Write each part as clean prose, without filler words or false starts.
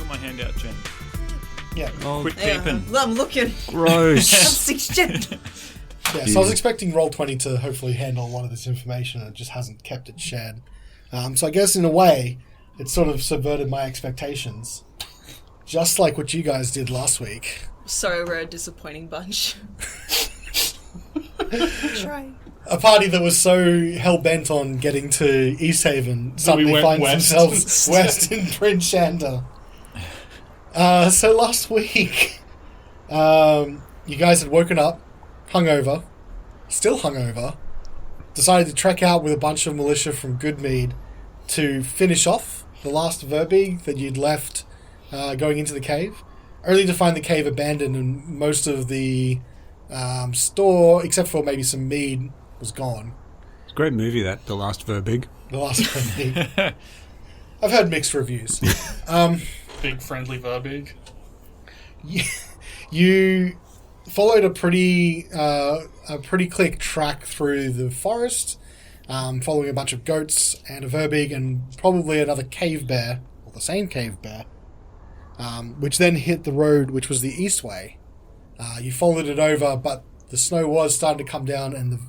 my hand out, Jen. Yeah. Oh, Quit peeping. I'm looking. gross. Shit. Yeah, so I was expecting Roll20 to hopefully handle a lot of this information, and it just hasn't kept it shared. So I guess in a way, it sort of subverted my expectations. Just like what you guys did last week. Sorry, we're a disappointing bunch. Try. A party that was so hell-bent on getting to East Haven suddenly finds themselves west in Bryn Shander. So last week, you guys had woken up, hungover, still hungover, decided to trek out with a bunch of militia from Goodmead to finish off the last Verbeeg that you'd left going into the cave, only to find the cave abandoned and most of the store, except for maybe some mead, was gone. It's a great movie, that, The Last Verbeeg. The last Verbeeg. I've heard mixed reviews. Big friendly Verbeeg. You followed a pretty quick track through the forest, following a bunch of goats and a Verbeeg and probably another cave bear, or the same cave bear, which then hit the road, which was the east way. You followed it over, but the snow was starting to come down, and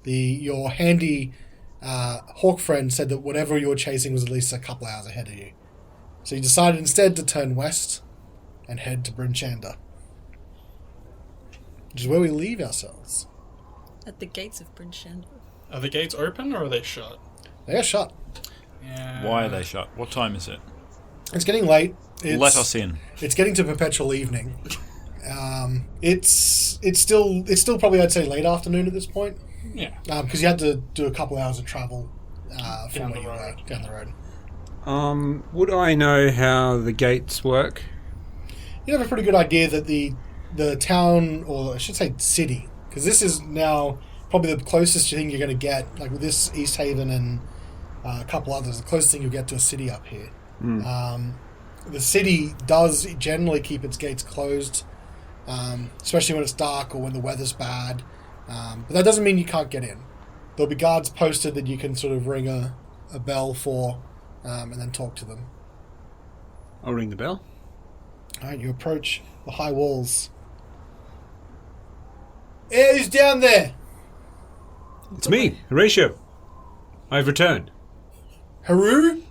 your handy hawk friend said that whatever you were chasing was at least a couple hours ahead of you. So you decided instead to turn west and head to Bryn Shander, which is where we leave ourselves. At the gates of Bryn Shander. Are the gates open or are they shut? They are shut. Yeah. Why are they shut? What time is it? It's getting late. Let us in. It's getting to perpetual evening. It's still probably, I'd say, late afternoon at this point. Yeah. Because you had to do a couple hours of travel from Down where the you were road. down the road. Would I know how the gates work? You have a pretty good idea that the town, or I should say city, because this is now probably the closest thing you're going to get, like with this East Haven and a couple others, the closest thing you'll get to a city up here. The city does generally keep its gates closed, especially when it's dark or when the weather's bad. But that doesn't mean you can't get in. There'll be guards posted that you can sort of ring a bell for, and then talk to them. I'll ring the bell. Alright, you approach the high walls. Hey, who's down there? It's me, Horacio. I've returned. Haru?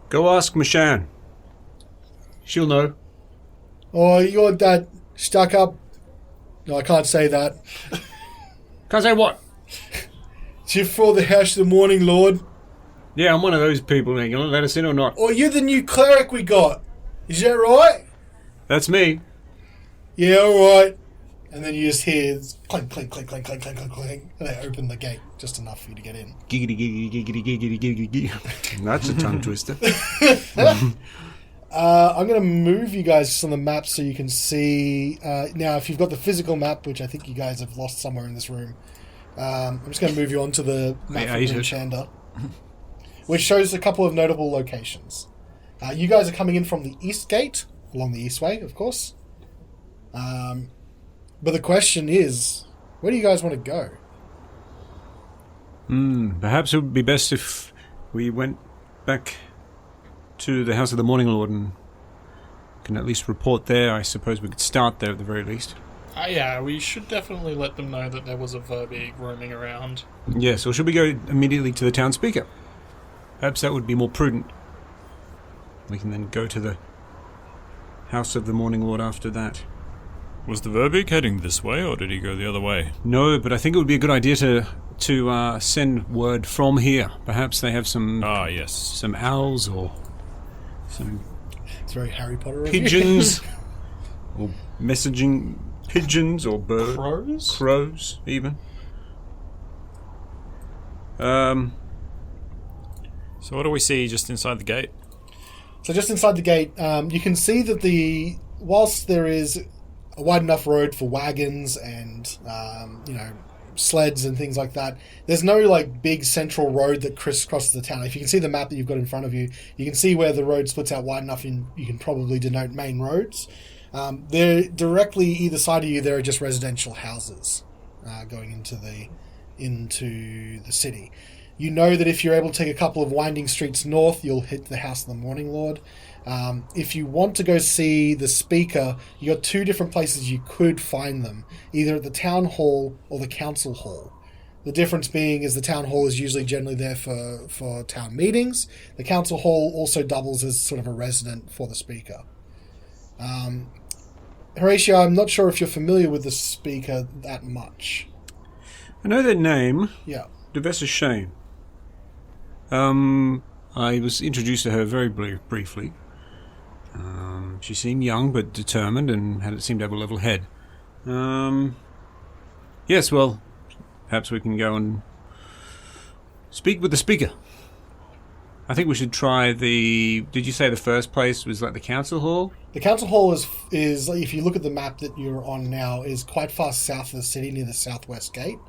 Go ask Mashan. She'll know. Oh, you're that stuck up. No, I can't say that. Can't say what? It's you for the House of the Morning Lord. Yeah, I'm one of those people. Are you going to let us in or not? Oh, you're the new cleric we got. Is that right? That's me. Yeah, alright. And then you just hear clink, clink, clink, clink, clink, clink, clink, clink. And they open the gate just enough for you to get in. Giggity, giggity, giggity, giggity, giggity, giggity. That's a tongue twister. I'm going to move you guys just on the map so you can see. Now, if you've got the physical map, which I think you guys have lost somewhere in this room, I'm just going to move you onto the map from Bryn Shander, which shows a couple of notable locations. You guys are coming in from the east gate, along the east way, of course. But the question is, where do you guys want to go? Perhaps it would be best if we went back to the House of the Morning Lord and can at least report there. I suppose we could start there at the very least. Yeah, we should definitely let them know that there was a Verbeeg roaming around. Yes, or should we go immediately to the town speaker? Perhaps that would be more prudent. We can then go to the House of the Morning Lord after that. Was the Verbeeg heading this way, or did he go the other way? No, but I think it would be a good idea to send word from here. Perhaps they have some some owls or some It's very Harry Potter. pigeons or messaging pigeons or birds. Crows? Crows, even. So what do we see just inside the gate? So just inside the gate, you can see that whilst there is a wide enough road for wagons and sleds and things like that, there's no like big central road that crisscrosses the town. If you can see the map that you've got in front of you, you can see where the road splits out wide enough, and you can probably denote main roads. They're directly either side of you. There are just residential houses going into the city. You know that if you're able to take a couple of winding streets north, you'll hit the House of the Morning Lord. If you want to go see the Speaker, you got 2 different places you could find them, either at the Town Hall or the Council Hall. The difference being is the Town Hall is usually generally there for town meetings. The Council Hall also doubles as sort of a resident for the Speaker. Horacio, I'm not sure if you're familiar with the Speaker that much. I know that name. Yeah. Devessa Shane. I was introduced to her very briefly. She seemed young but determined and seemed to have a level head. Yes, well, perhaps we can go and speak with the Speaker. I think we should try Did you say the first place was like the Council Hall? The Council Hall is if you look at the map that you're on now, is quite far south of the city near the southwest gate.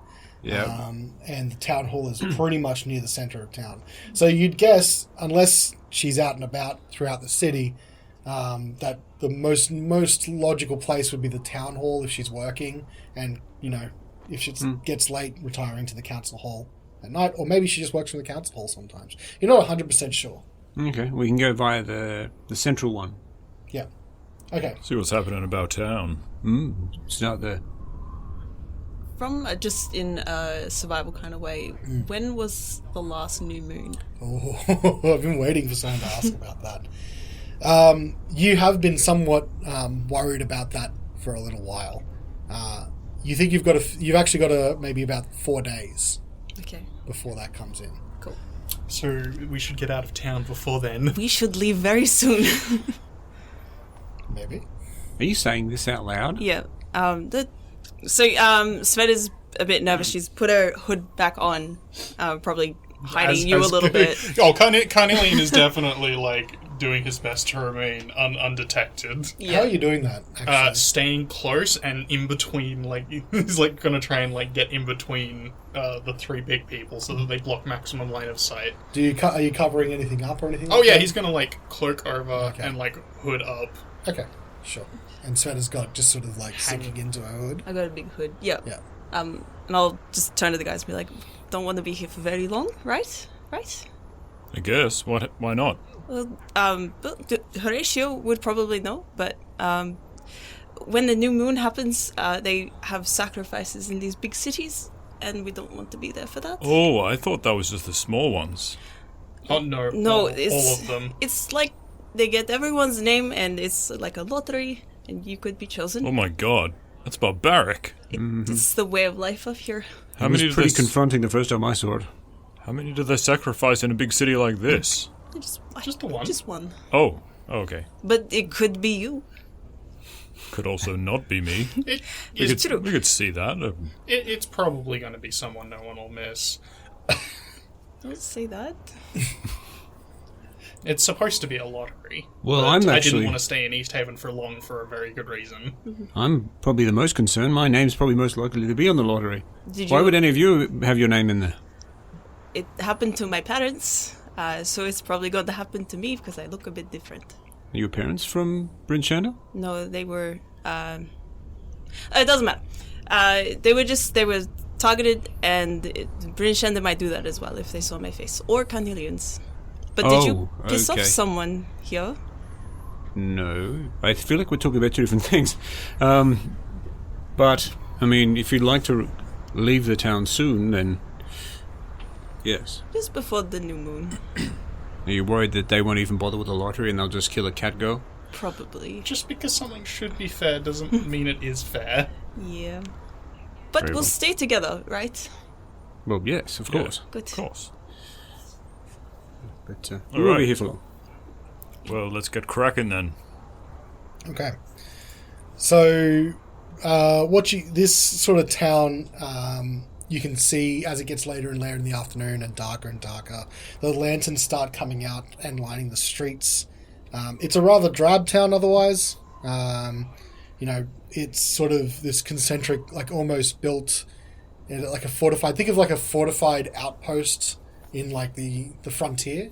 Yeah. And the Town Hall is pretty much near the center of town. So you'd guess, unless she's out and about throughout the city, that the most logical place would be the Town Hall if she's working, and, if she gets late, retiring to the Council Hall at night, or maybe she just works from the Council Hall sometimes. You're not 100% sure. Okay, we can go via the central one. Yeah. Okay. See what's happening about town. Start there. From just in a survival kind of way, when was the last new moon? Oh, I've been waiting for someone to ask about that. You have been somewhat worried about that for a little while. You think you've actually got maybe about 4 days. Okay. Before that comes in. Cool. So we should get out of town before then. We should leave very soon. Maybe. Are you saying this out loud? Yeah. Sveta's a bit nervous. She's put her hood back on, probably hiding you a little bit. Oh, Carnelian is definitely doing his best to remain undetected. Yeah. How are you doing that, actually? Staying close and in between, he's gonna try and get in between the 3 big people so that they block maximum line of sight. Are you covering anything up or anything? Oh yeah, he's gonna cloak over and hood up. Okay, sure. And Sveta's got just sort of sinking into her hood. I got a big hood. Yeah. Yeah. And I'll just turn to the guys and be like, don't want to be here for very long, right? I guess. Why not? Well, Horacio would probably know, but when the new moon happens, they have sacrifices in these big cities, and we don't want to be there for that. Oh, I thought that was just the small ones. Oh, no. No, all of them. It's they get everyone's name, and it's like a lottery, and you could be chosen. Oh my god, that's barbaric. It's the way of life up here. It was pretty confronting the first time I saw it. How many do they sacrifice in a big city like this? Just the one. Just one. Oh, okay. But it could be you. Could also not be me. It's true. We could see that. It's probably going to be someone no one will miss. Don't say that. It's supposed to be a lottery. Well, I didn't actually want to stay in East Haven for long for a very good reason. I'm probably the most concerned. My name's probably most likely to be on the lottery. Why would any of you have your name in there? It happened to my parents, so it's probably going to happen to me because I look a bit different. Are your parents from Bryn Shander? No, they were... it doesn't matter. They were targeted, and Bryn Shander might do that as well if they saw my face. Or Carnelians. But did you piss off someone here? No. I feel like we're talking about 2 different things. But, I mean, if you'd like to leave the town soon, then... Yes. Just before the new moon. Are you worried that they won't even bother with the lottery and they'll just kill a cat girl? Probably. Just because something should be fair doesn't mean it is fair. Yeah. But Very we'll well. stay together, right? Well, yes, of course. Good. Of course. But we won't be here for long. Well, let's get cracking then. Okay. So, this sort of town, you can see as it gets later and later in the afternoon and darker, the lanterns start coming out and lining the streets. It's a rather drab town otherwise. It's sort of this concentric, almost built like a fortified, think of like a fortified outpost in the frontier.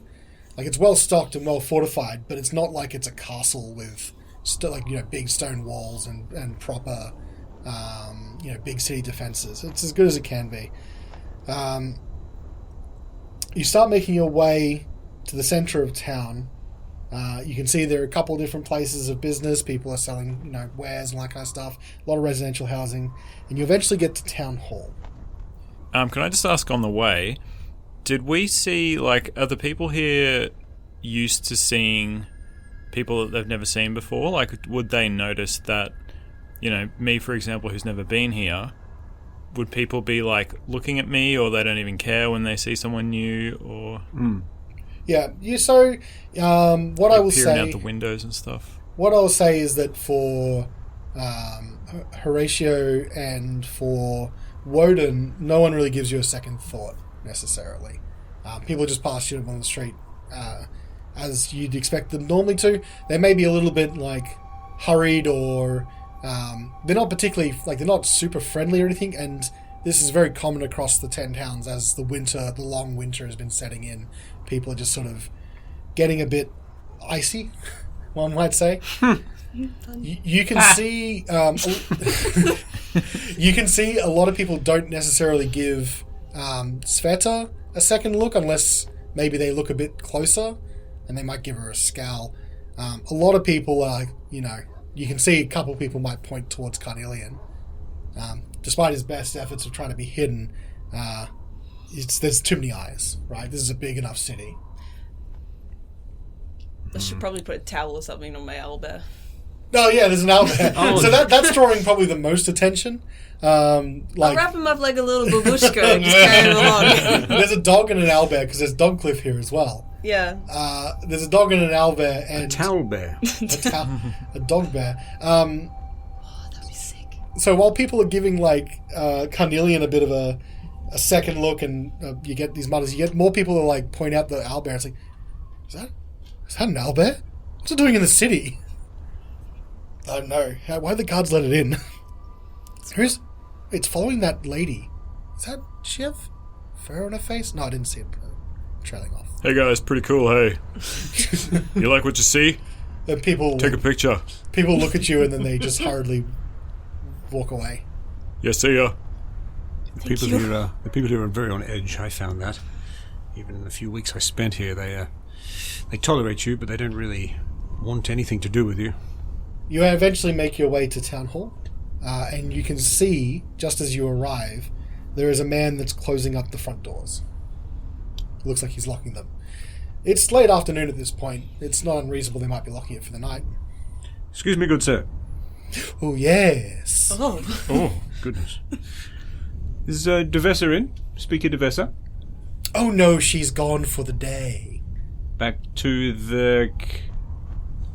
It's well stocked and well fortified, but it's not like it's a castle with big stone walls and proper big city defenses. It's as good as it can be. You start making your way to the center of town. You can see there are a couple of different places of business. People are selling, wares and that kind of stuff. A lot of residential housing. And you eventually get to town hall. Can I just ask on the way, did we see, are the people here used to seeing people that they've never seen before? Would they notice that, me, for example, who's never been here, would people be, looking at me, or they don't even care when they see someone new, or... Yeah, what I will say... Peering out the windows and stuff. What I'll say is that for Horacio and for Wodun, no one really gives you a second thought, necessarily. People just pass you on the street as you'd expect them normally to. They may be a little bit, hurried, or they're not particularly... they're not super friendly or anything, and this is very common across the 10 towns as the long winter has been setting in. People are just sort of getting a bit icy, one might say. You can see you can see a lot of people don't necessarily give Svieta a second look unless maybe they look a bit closer, and they might give her a scowl. A lot of people are, you can see a couple of people might point towards Carnelian. Despite his best efforts of trying to be hidden, there's too many eyes, right? This is a big enough city. I should probably put a towel or something on my owlbear. Oh yeah, there's an owlbear. So that's drawing probably the most attention. I'll wrap him up like a little babushka and just carry him along. There's a dog and an owlbear, because there's Dogcliff here as well. Yeah. There's a dog and an owlbear and... A towel bear. a dog bear. That'd be sick. So while people are giving, Carnelian a bit of a second look, and you get these mutters, you get more people who point out the owlbear. It's like, is that an owlbear? What's it doing in the city? I don't know. Why'd the guards let it in? It's following that lady. Does she have fur on her face? No, I didn't see it trailing off. Hey guys, pretty cool, hey. You like what you see? People take a picture. People look at you and then they just hurriedly walk away. Yeah, see ya. The people here are very on edge. I found that. Even in the few weeks I spent here, they tolerate you, but they don't really want anything to do with you. You eventually make your way to town hall, and you can see, just as you arrive, there is a man that's closing up the front doors. It looks like he's locking them. It's late afternoon at this point. It's not unreasonable they might be locking it for the night. Excuse me, good sir. Oh, yes. Oh, goodness. Is Devessa in? Speaker Devessa? Oh, no, she's gone for the day. Back to the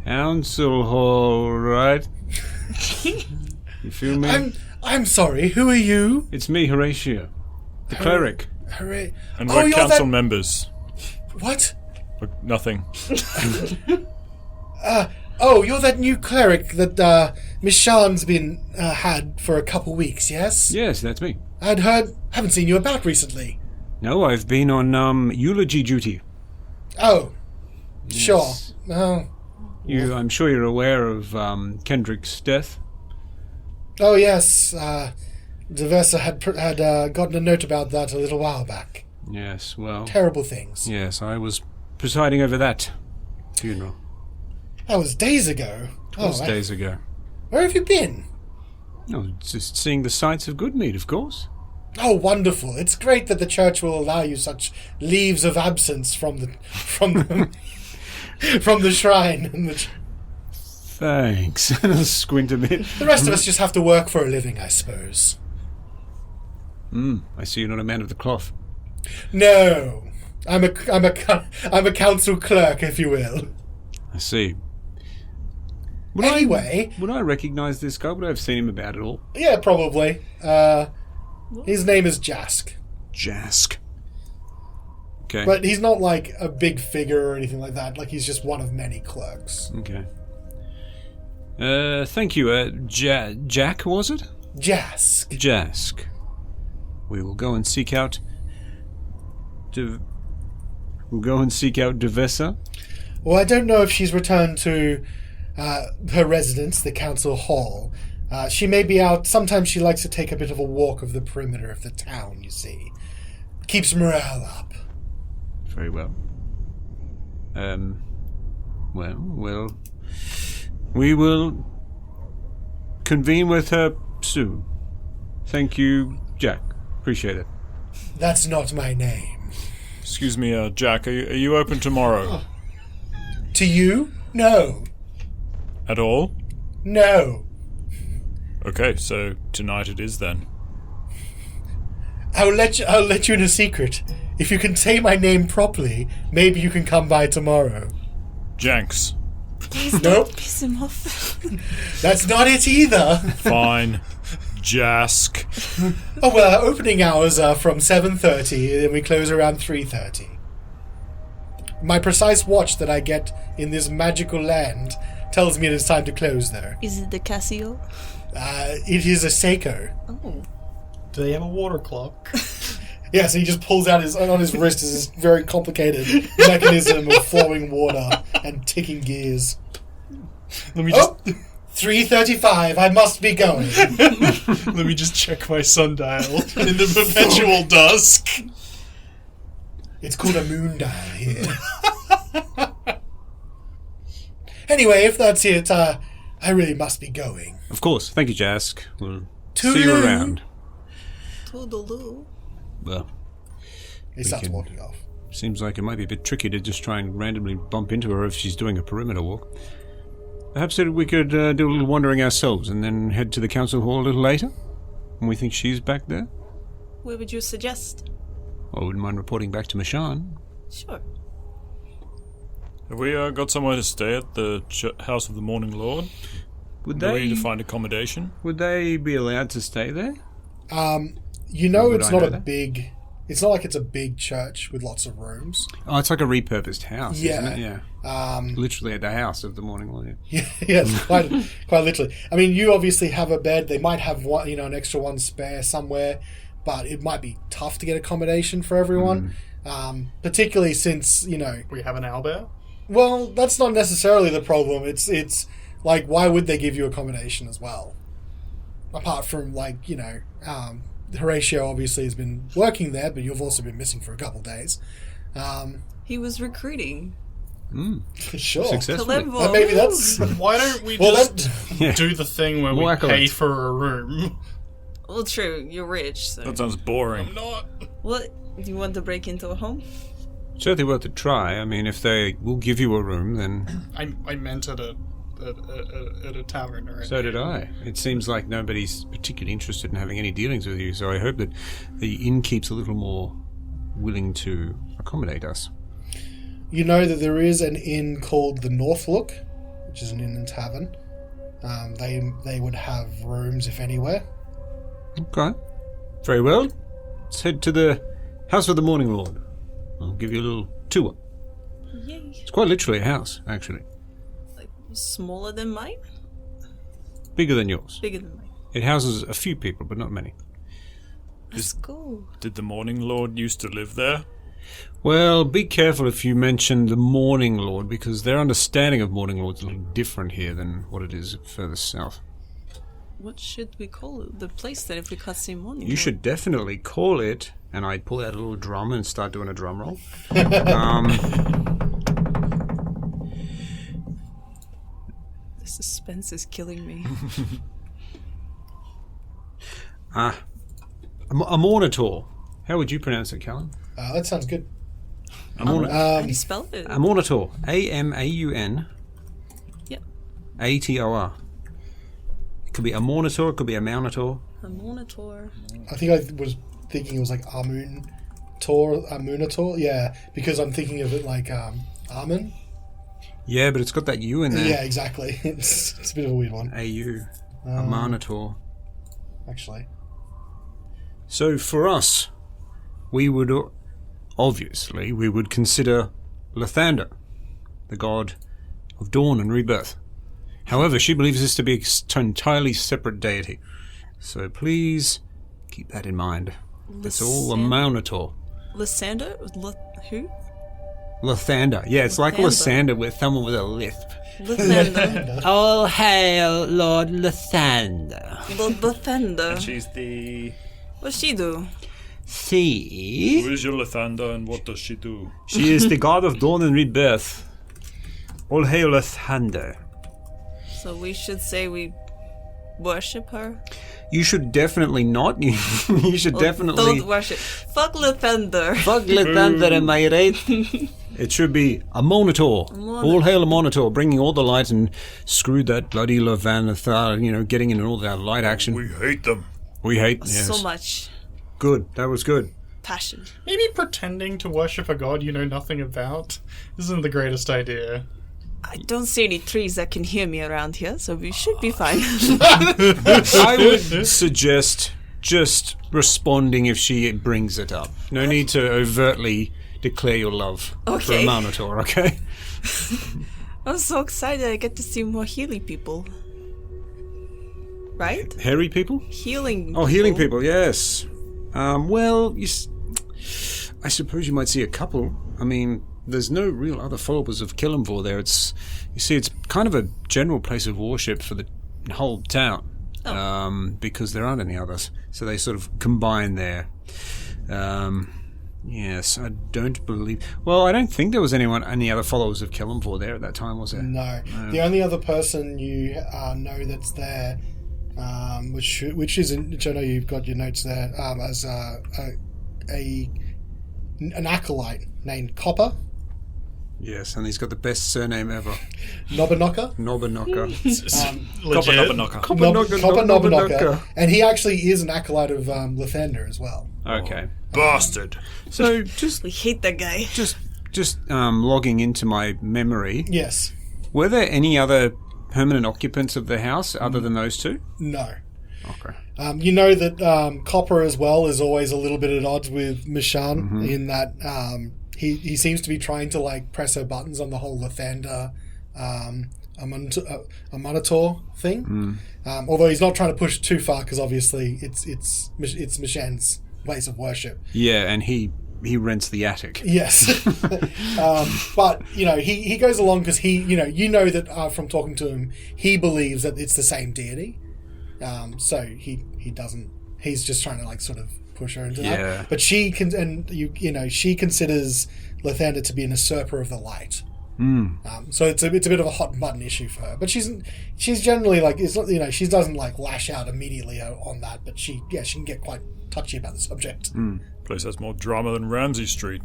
council hall, right? You feel me? I'm sorry, who are you? It's me, Horacio. The cleric. And we're council members. What? Nothing. You're that new cleric that Miss Shan's been had for a couple weeks, yes? Yes, that's me. I'd heard... haven't seen you about recently. No, I've been on eulogy duty. Oh, yes. Sure. Oh. I'm sure you're aware of Kendrick's death. Oh, yes. Devessa had gotten a note about that a little while back. Yes, well... Terrible things. Yes, I was presiding over that funeral. That was days ago. It was days ago. Where have you been? Oh, just seeing the sights of Goodmead, of course. Oh, wonderful. It's great that the church will allow you such leaves of absence from the shrine. Thanks. Squint a bit. The rest of us just have to work for a living, I suppose. I see you're not a man of the cloth. No. I'm a council clerk, if you will. I see. Would I recognise this guy? Would I have seen him about at all? Yeah, probably. His name is Jask. Jask. Okay. But he's not like a big figure or anything like that. Like, he's just one of many clerks. Okay. Thank you. Jack, was it? Jask. Jask. We will go and seek out... We'll go and seek out Devessa. Well, I don't know if she's returned to her residence, the council hall. She may be out. Sometimes she likes to take a bit of a walk of the perimeter of the town, you see. Keeps morale up. Very well. Well, we will convene with her soon. Thank you, Jack. Appreciate it. That's not my name. Excuse me, Jack, are you open tomorrow? To you? No. At all? No. Okay, so tonight it is then. I'll let you in a secret. If you can say my name properly, maybe you can come by tomorrow. Jenks. Please Nope. don't piss him off. That's not it either. Fine. Jask. Oh well, our opening hours are from 7:30 and we close around 3:30. My precise watch that I get in this magical land tells me it is time to close though. Is it the Casio? It is a Seiko. Oh. Do they have a water clock? Yeah, so he just pulls out on his wrist is this very complicated mechanism of flowing water and ticking gears. Let me just 3:35. I must be going. let me just check my sundial in the perpetual dusk. It's called a moon dial here. Anyway, if that's it, I really must be going. Of course. Thank you, Jask. We'll Toodaloo. see you around. Toodaloo. Well, He starts walking off. seems like it might be a bit tricky to just try and randomly bump into her if she's doing a perimeter walk. Perhaps we could do a little wandering ourselves and then head to the council hall a little later when we think she's back there. Where would you suggest? I wouldn't mind reporting back to Mashan. Sure. Have we got somewhere to stay at the House of the Morning Lord? Would Do we they need to find accommodation? Would they be allowed to stay there? You know, Would it's I not know a that? big. It's not like it's a big church with lots of rooms. Oh, it's like a repurposed house, Yeah. isn't it? Yeah. Literally at the House of the Morning Lord. Yeah, it's quite literally. I mean, you obviously have a bed. They might have one, an extra one spare somewhere, but it might be tough to get accommodation for everyone. Particularly since We have an owlbear. well, that's not necessarily the problem. It's like, why would they give you accommodation as well? Apart from Horacio obviously has been working there, but you've also been missing for a couple of days. He was recruiting. Sure. Successfully. Clever. Maybe that's. Why don't we Well, just Yeah. do the thing where we More pay accolades. for a room? Well, true. You're rich, so. That sounds boring. I'm not. What? Do you want to break into a home? Certainly worth a try. I mean, if they will give you a room, then I meant at a tavern. Or so did I. It seems like nobody's particularly interested in having any dealings with you, so I hope that the innkeep's a little more willing to accommodate us. You know that there is an inn called the Northlook, which is an inn and tavern. They would have rooms, if anywhere. Okay. Very well. Let's head to the House of the Morning Lord. I'll give you a little tour. Yay. It's quite literally a house, actually. Like, smaller than mine? Bigger than yours. Bigger than mine. It houses a few people, but not many. Let's go. Did the Morning Lord used to live there? Well, be careful if you mention the Morning Lord, because their understanding of Morning Lord's a little different here than what it is further south. What should we call the place then if we can't say morning? You should definitely call it, and I pull out a little drum and start doing a drum roll. The suspense is killing me. A Mornator. How would you pronounce it, Callan? That sounds good. How do you spell it? A Mornator. AMAUN. Yep. ATOR. It could be a Mornator, it could be a Mounator. A monitor. I think I was thinking it was like Amunator. Yeah, because I'm thinking of it like Armin. Yeah, but it's got that U in there. Yeah, exactly. It's a bit of a weird one, AU. A Marnator. actually. So for us, we would consider Lathander, the god of dawn and rebirth. However, she believes this to be an entirely separate deity. So please keep that in mind. It's all a Mounator. Lysander? Who? Lathander. Yeah, it's like Lathander. Lysander with someone with a lisp. Lysander. All hail Lord Lathander. Lord Lysander. She's the... What's she do? See? Who is your Lathander and what does she do? She is the god of dawn and rebirth. All hail Lathander. So we should say we worship her? You should definitely not. You should definitely... Don't worship. Fuck Lathander. Fuck Lathander, am I right? It should be a monitor. All hail a monitor, bringing all the light and screw that bloody Lathander, getting in all that light action. We hate them. We hate So much Good. That was good. passion. Maybe pretending to worship a god you know nothing about isn't the greatest idea. I don't see any trees that can hear me around here, so we should be fine. I would suggest just responding if she brings it up. No need to overtly declare your love for a Okay. monitor, okay? I'm so excited I get to see more healing people. Right? Hairy people? Healing Oh, healing people, yes. Well, I suppose you might see a couple. I mean, there's no real other followers of Killenvor there. It's kind of a general place of worship for the whole town. Because there aren't any others. So they sort of combine there. Yes, I don't believe... Well, I don't think there was any other followers of Killenvor there at that time, was there? No. The only other person you know that's there, which I know you've got your notes there, as an acolyte named Copper. Yes, and he's got the best surname ever. Nobanoka. Nobanoka. Legit. Copper Nobanoka. And he actually is an acolyte of Lathander as well. Okay. Bastard. So, just We hate that guy. logging into my memory, Yes. were there any other permanent occupants of the house other than those two? No. Okay. You know that Copper as well is always a little bit at odds with Mishan in that he seems to be trying to press her buttons on the whole Lathander a monitor thing. Although he's not trying to push too far because obviously it's Mishan's place of worship. Yeah, and he rents the attic. Yes. But he goes along because you know that from talking to him, he believes that it's the same deity. So he doesn't. He's just trying to sort of push her into that. But she she considers Lathander to be an usurper of the light. So it's a bit of a hot button issue for her. But she's generally it's not, she doesn't lash out immediately on that. But she can get quite touchy about the subject. Place has more drama than Ramsey Street.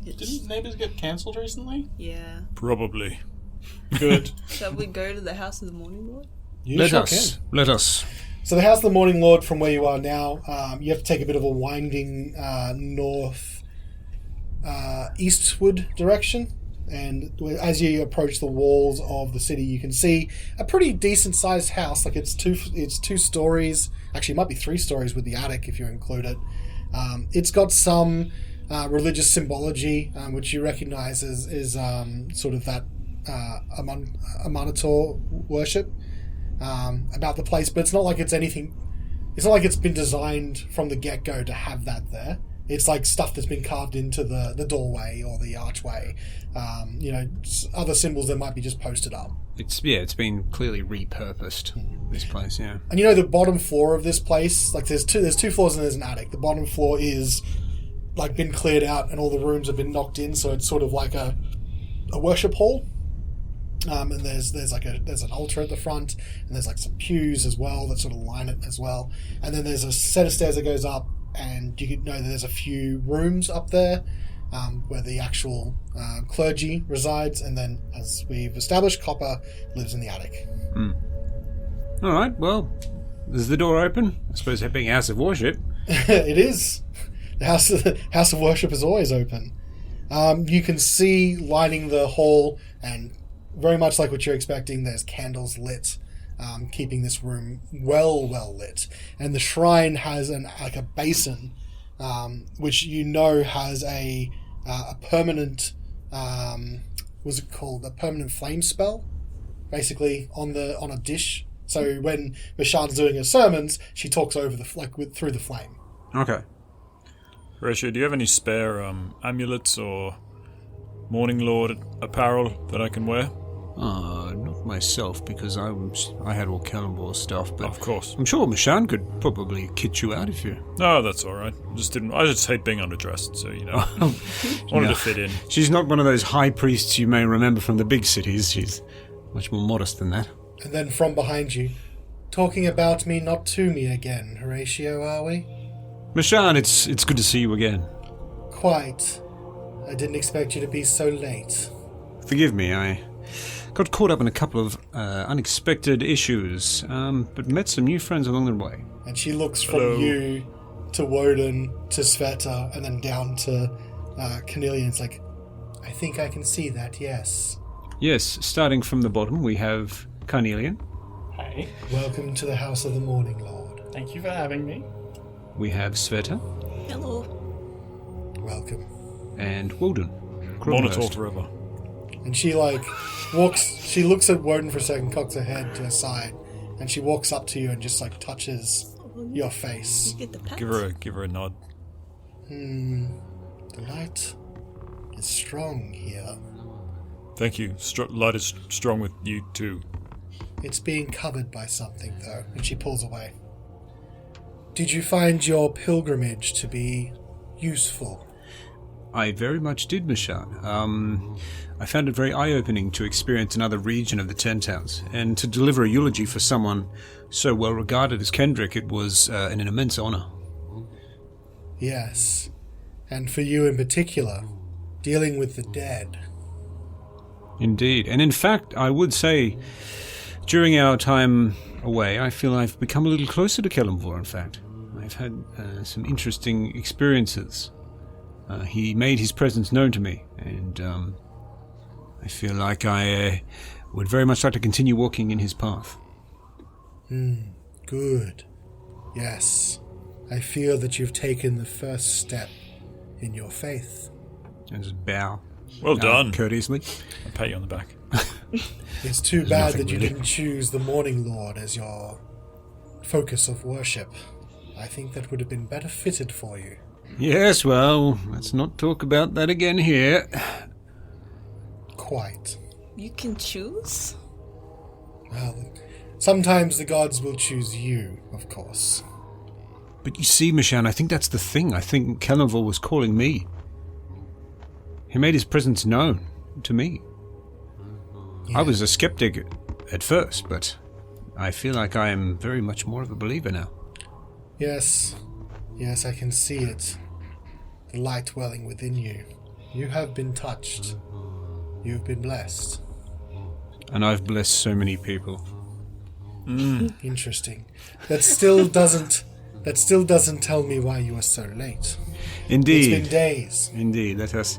Didn't Neighbours get cancelled recently? Yeah. Probably. Good. Shall we go to the House of the Morning Lord? You sure can. Let us. So the House of the Morning Lord, from where you are now, you have to take a bit of a winding north eastward direction, and as you approach the walls of the city, you can see a pretty decent sized house. It's two stories. Actually, it might be 3 stories with the attic if you include it. It's got some religious symbology, which you recognise as sort of that a monitor worship about the place, but it's not like it's anything. It's not like it's been designed from the get-go to have that there. It's stuff that's been carved into the doorway or the archway. Other symbols that might be just posted up. It's been clearly repurposed. This place, yeah. And the bottom floor of this place, there's two floors and there's an attic. The bottom floor is been cleared out and all the rooms have been knocked in, so it's sort of like a worship hall. And there's an altar at the front, and there's some pews as well that sort of line it as well. And then there's a set of stairs that goes up, and you know that there's a few rooms up there where the actual clergy resides. And then, as we've established, Copper lives in the attic. All right. Well, is the door open? I suppose it being a house of worship. It is. The house of worship is always open. You can see lining the hall, and very much like what you're expecting, there's candles lit, keeping this room well lit. And the shrine has a basin, which has a permanent, what's it called? A permanent flame spell, basically on a dish. So when Mishan's doing her sermons, she talks over through the flame. Okay. Horacio, do you have any spare amulets or Morning Lord apparel that I can wear? Not myself, because I had all Callanbor's stuff, but Of course. I'm sure Mishan could probably kit you out if you... No, that's all right. I just hate being underdressed, so wanted to fit in. She's not one of those high priests you may remember from the big cities. She's much more modest than that. And then from behind you, talking about me, not to me again, Horacio, are we? Mishan, it's good to see you again. Quite. I didn't expect you to be so late. Forgive me, I got caught up in a couple of unexpected issues, but met some new friends along the way. And she looks from you to Wodun to Svieta and then down to Carnelian. It's like, I think I can see that, yes. Yes, starting from the bottom, we have Carnelian. Hey, Welcome to the House of the Morning Lord. thank you for having me. We have Svieta. Hello. Welcome. And Wodun. Monitor forever. And she she looks at Wodun for a second, cocks her head to her side, and she walks up to you and just touches your face. You get the pet. Give her a nod. The light is strong here. Thank you. Light is strong with you too. It's being covered by something, though, and she pulls away. Did you find your pilgrimage to be useful? I very much did, Mishan. I found it very eye-opening to experience another region of the Ten Towns, and to deliver a eulogy for someone so well regarded as Kendrick, it was an immense honour. Yes. And for you in particular, dealing with the dead. Indeed. And in fact, I would say, during our time away, I feel I've become a little closer to Callanborn, in fact. I've had some interesting experiences. He made his presence known to me, and I feel like I would very much like to continue walking in his path. Good. Yes. I feel that you've taken the first step in your faith. And just bow. Well done. Courteously. I'll pat you on the back. It's too bad nothing that you really. didn't choose the Morning Lord as your focus of worship. I think that would have been better fitted for you. Yes, well, let's not talk about that again here. Quite. You can choose? Well, sometimes the gods will choose you, of course. But you see, Mishan, I think that's the thing. I think Callanborn was calling me. He made his presence known to me. Yeah. I was a skeptic at first, but I feel like I am very much more of a believer now. Yes, I can see it. The light dwelling within you. You have been touched. You have been blessed. And I've blessed so many people. Interesting. That still doesn't tell me why you are so late. Indeed. It's been days. Indeed. Let us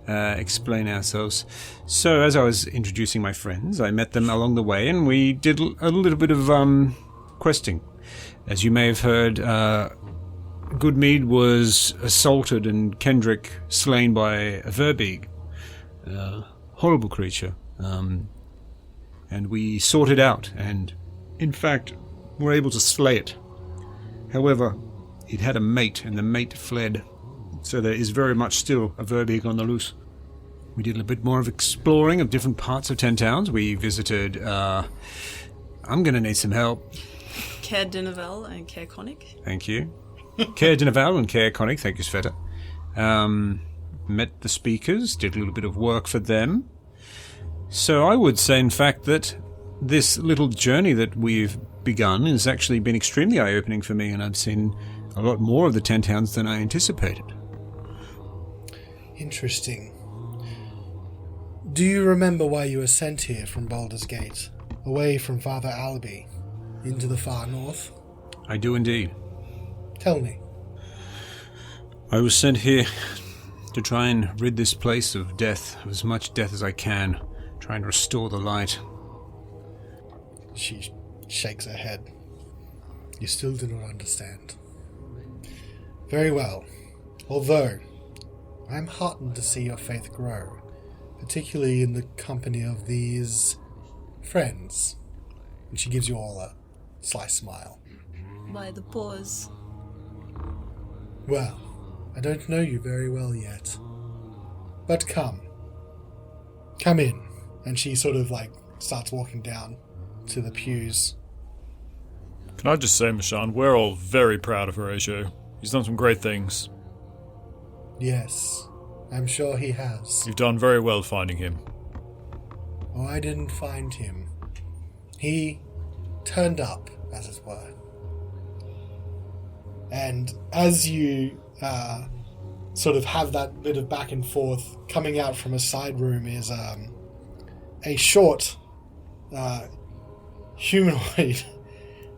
explain ourselves. So, as I was introducing my friends, I met them along the way, and we did a little bit of questing. As you may have heard, Goodmead was assaulted and Kendrick slain by a Verbeeg. Horrible creature. And we sorted out, and in fact, were able to slay it. However, it had a mate, and the mate fled. So there is very much still a Verbeeg on the loose. We did a bit more of exploring of different parts of Ten Towns. We visited... I'm going to need some help. Caer Dineval and Caer Conic. Thank you. Caer Dineval and Caer Conic. Thank you, Svieta. Met the speakers, did a little bit of work for them. So I would say, in fact, that this little journey that we've begun has actually been extremely eye-opening for me, and I've seen a lot more of the Ten Towns than I anticipated. Interesting. Do you remember why you were sent here from Baldur's Gate, away from Father Alby, into the far north? I do indeed. Tell me. I was sent here to try and rid this place of death, of as much death as I can, try and restore the light. She shakes her head. You still do not understand. Very well. Although, I am heartened to see your faith grow, particularly in the company of these friends. And she gives you all a sly smile. By the pause. Well, I don't know you very well yet. But come. Come in. And she sort of starts walking down to the pews. Can I just say, Mashan, we're all very proud of Horacio. He's done some great things. Yes, I'm sure he has. You've done very well finding him. Oh, I didn't find him. He turned up, as it were. And as you sort of have that bit of back and forth, coming out from a side room is a short humanoid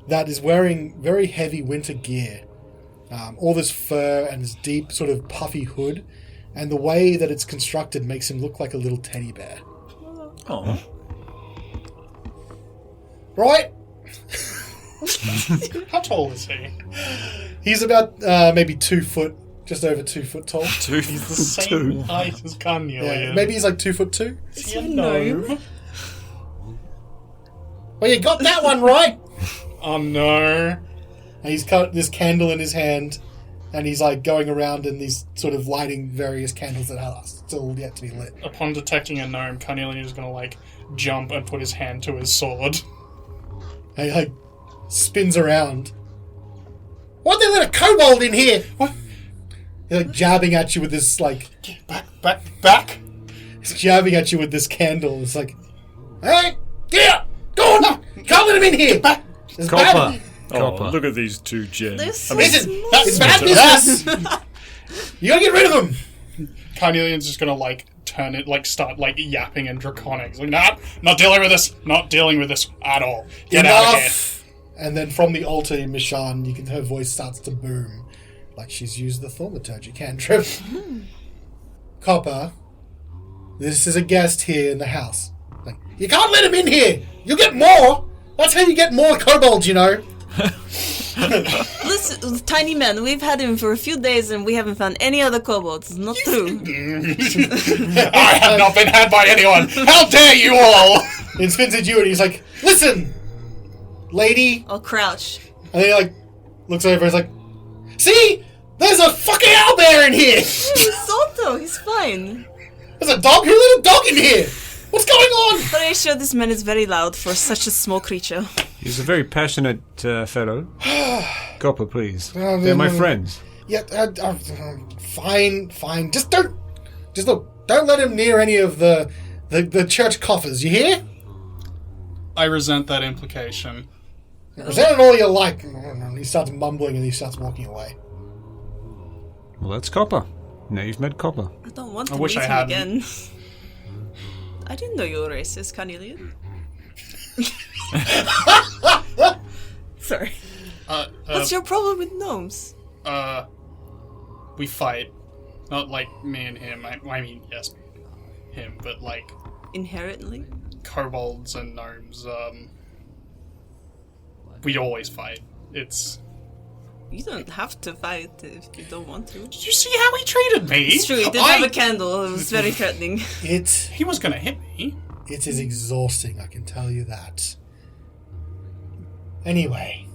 that is wearing very heavy winter gear. All this fur and this deep sort of puffy hood, and the way that it's constructed makes him look like a little teddy bear. Oh. Right? How tall is he? He's about maybe 2 foot, just over 2 foot tall. He's the same height as Carnelian. Yeah, maybe he's like 2'2". Is he a gnome? Well, you got that one right. Oh no. And he's got this candle in his hand, and he's like going around and he's sort of lighting various candles that are still yet to be lit. Upon detecting a gnome, Carnelian is going to like jump and put his hand to his sword. And he like spins around. Why'd they let a kobold in here? What? He's like jabbing at you with this like... Back! He's jabbing at you with this candle. It's like, hey, get out! Go on! No, can't let him in here! Back! It's Copper. bad. Oh, look at these two gems. They're so Listen, small. it's bad business! You gotta get rid of them! Carnelian's just going to like turn it, like start like yapping in Draconic. He's like, nah, not dealing with this. Not dealing with this at all. Get out of here. And then from the altar in Mishan, her voice starts to boom. Like she's used the thaumaturgy cantrip. Copper, this is a guest here in the house. Like, you can't let him in here! You'll get more! That's how you get more kobolds, you know? Listen, tiny man, we've had him for a few days and we haven't found any other kobolds. It's not true. I have not been had by anyone! How dare you all! He spins at you and he's like, listen, lady. I'll crouch. And then he like looks over and he's like, see? There's a fucking owlbear in here! He's Salto, he's fine. There's a dog? Who let a dog in here? What's going on? Horatio, this man is very loud for such a small creature. He's a very passionate fellow. Copper, please. No, They're my no. friends. Yeah, fine. Just don't let him near any of the church coffers, you hear? I resent that implication. Resent it all you like. And he starts mumbling and he starts walking away. Well, that's Copper. Now you've met Copper. I don't want to wish meet I him hadn't. again. I didn't know you were racist, Carnelian. Sorry. What's your problem with gnomes? We fight. Not like me and him. I mean, yes, him, but like Inherently? kobolds and gnomes, we always fight. You don't have to fight if you don't want to. Did you see how he treated me? It's true, he did have a candle. It was very threatening. He was gonna hit me. It is exhausting, I can tell you that. Anyway,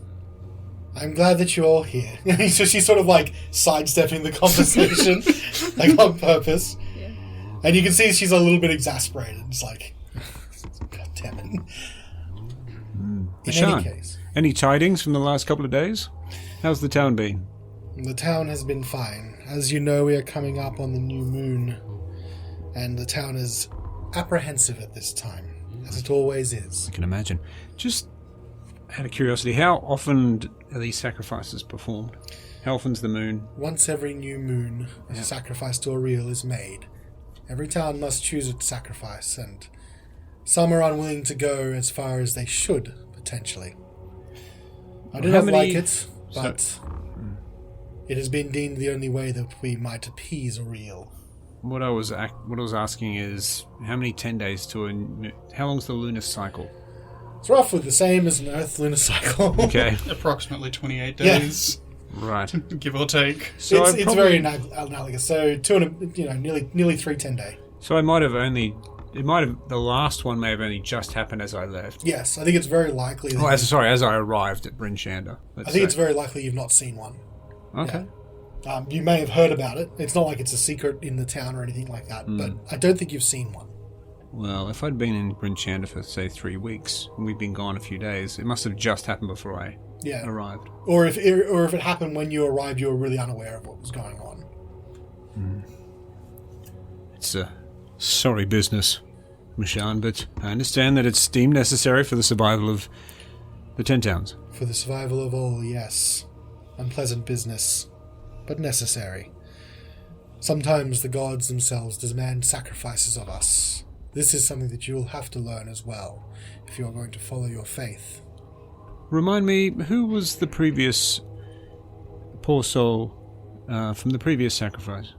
I'm glad that you're all here. So she's sort of like sidestepping the conversation, like on purpose. Yeah. And you can see she's a little bit exasperated. It's like, God damn it. In Mashan, any case, any tidings from the last couple of days? How's the town been? the town has been fine. As you know, we are coming up on the new moon, and the town is apprehensive at this time, as it always is. I can imagine. Just out of curiosity, how often are these sacrifices performed? How often's the moon? Once every new moon, a sacrifice to a reel is made. Every town must choose its sacrifice, and some are unwilling to go as far as they should, potentially. I do How not many- like it, but it has been deemed the only way that we might appease a reel. What I was asking is, how many 10 days to how long's the lunar cycle? It's roughly the same as an Earth lunar cycle. Okay, Approximately 28 Yeah. days, right. give or take. So it's very analogous. So nearly 3 10-day. So the last one may have only just happened as I left. Yes, I think it's very likely. That As I arrived at Bryn Shander. I think it's very likely you've not seen one. Okay. You may have heard about it. It's not like it's a secret in the town or anything like that, but I don't think you've seen one. Well, if I'd been in Bryn Shander for, say, 3 weeks, and we'd been gone a few days, it must have just happened before I arrived. Or if it happened when you arrived, you were really unaware of what was going on. It's a sorry business, Mishan, but I understand that it's deemed necessary for the survival of the 10 towns. For the survival of all, yes. Unpleasant business, but necessary. Sometimes the gods themselves demand sacrifices of us. This is something that you will have to learn as well, if you are going to follow your faith. Remind me, who was the previous poor soul from the previous sacrifice?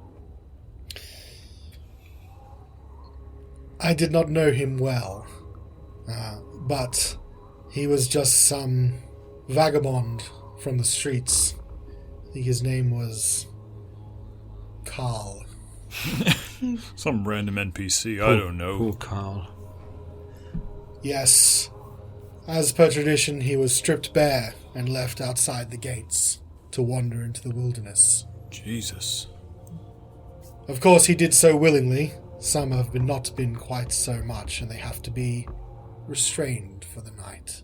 I did not know him well, but he was just some vagabond from the streets. I think his name was Carl. Some random NPC, I don't know. Poor Carl. Yes. As per tradition, he was stripped bare and left outside the gates to wander into the wilderness. Jesus. Of course, he did so willingly. Some have not been quite so much, and they have to be restrained for the night.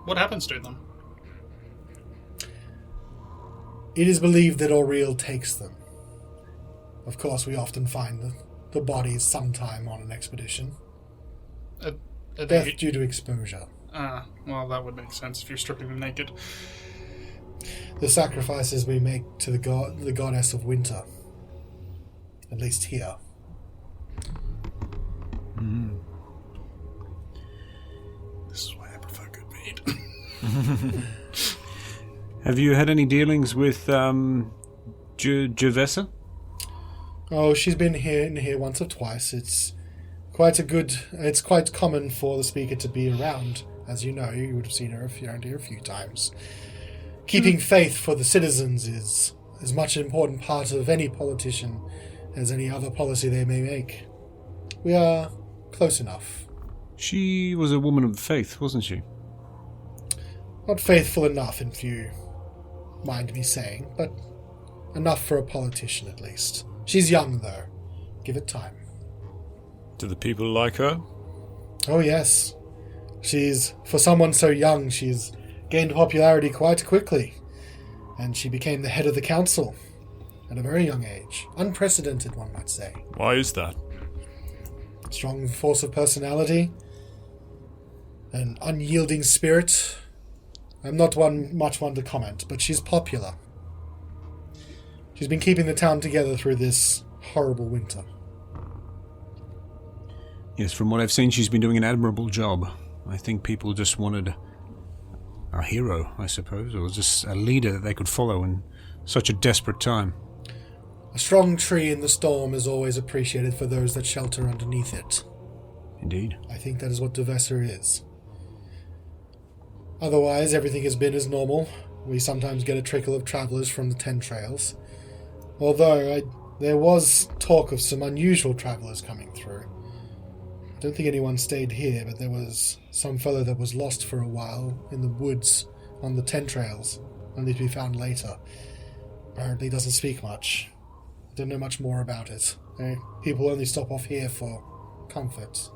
What happens to them? It is believed that Auril takes them. Of course, we often find the bodies sometime on an expedition. Death due to exposure. Well, that would make sense if you're stripping them naked. The sacrifices we make to the goddess of winter. At least here. This is why I prefer good meat. Have you had any dealings with Javessa? Oh, she's been here once or twice. It's quite common for the speaker to be around. As you know, you would have seen her around here a few times. Keeping faith for the citizens is as much an important part of any politician as any other policy they may make. We are close enough. She was a woman of faith, wasn't she? Not faithful enough, if you mind me saying, but enough for a politician at least. She's young, though. Give it time. Do the people like her? Oh, yes. For someone so young, she's gained popularity quite quickly. And she became the head of the council at a very young age. Unprecedented, one might say. Why is that? Strong force of personality. An unyielding spirit. I'm not much one to comment, but she's popular. She's been keeping the town together through this horrible winter. Yes, from what I've seen, she's been doing an admirable job. I think people just wanted a hero, I suppose, or just a leader that they could follow in such a desperate time. A strong tree in the storm is always appreciated for those that shelter underneath it. Indeed. I think that is what Devesser is. Otherwise, everything has been as normal. We sometimes get a trickle of travellers from the 10 trails. Although, there was talk of some unusual travellers coming through. I don't think anyone stayed here, but there was some fellow that was lost for a while in the woods on the 10 trails, only to be found later. Apparently doesn't speak much. I don't know much more about it. People only stop off here for comfort,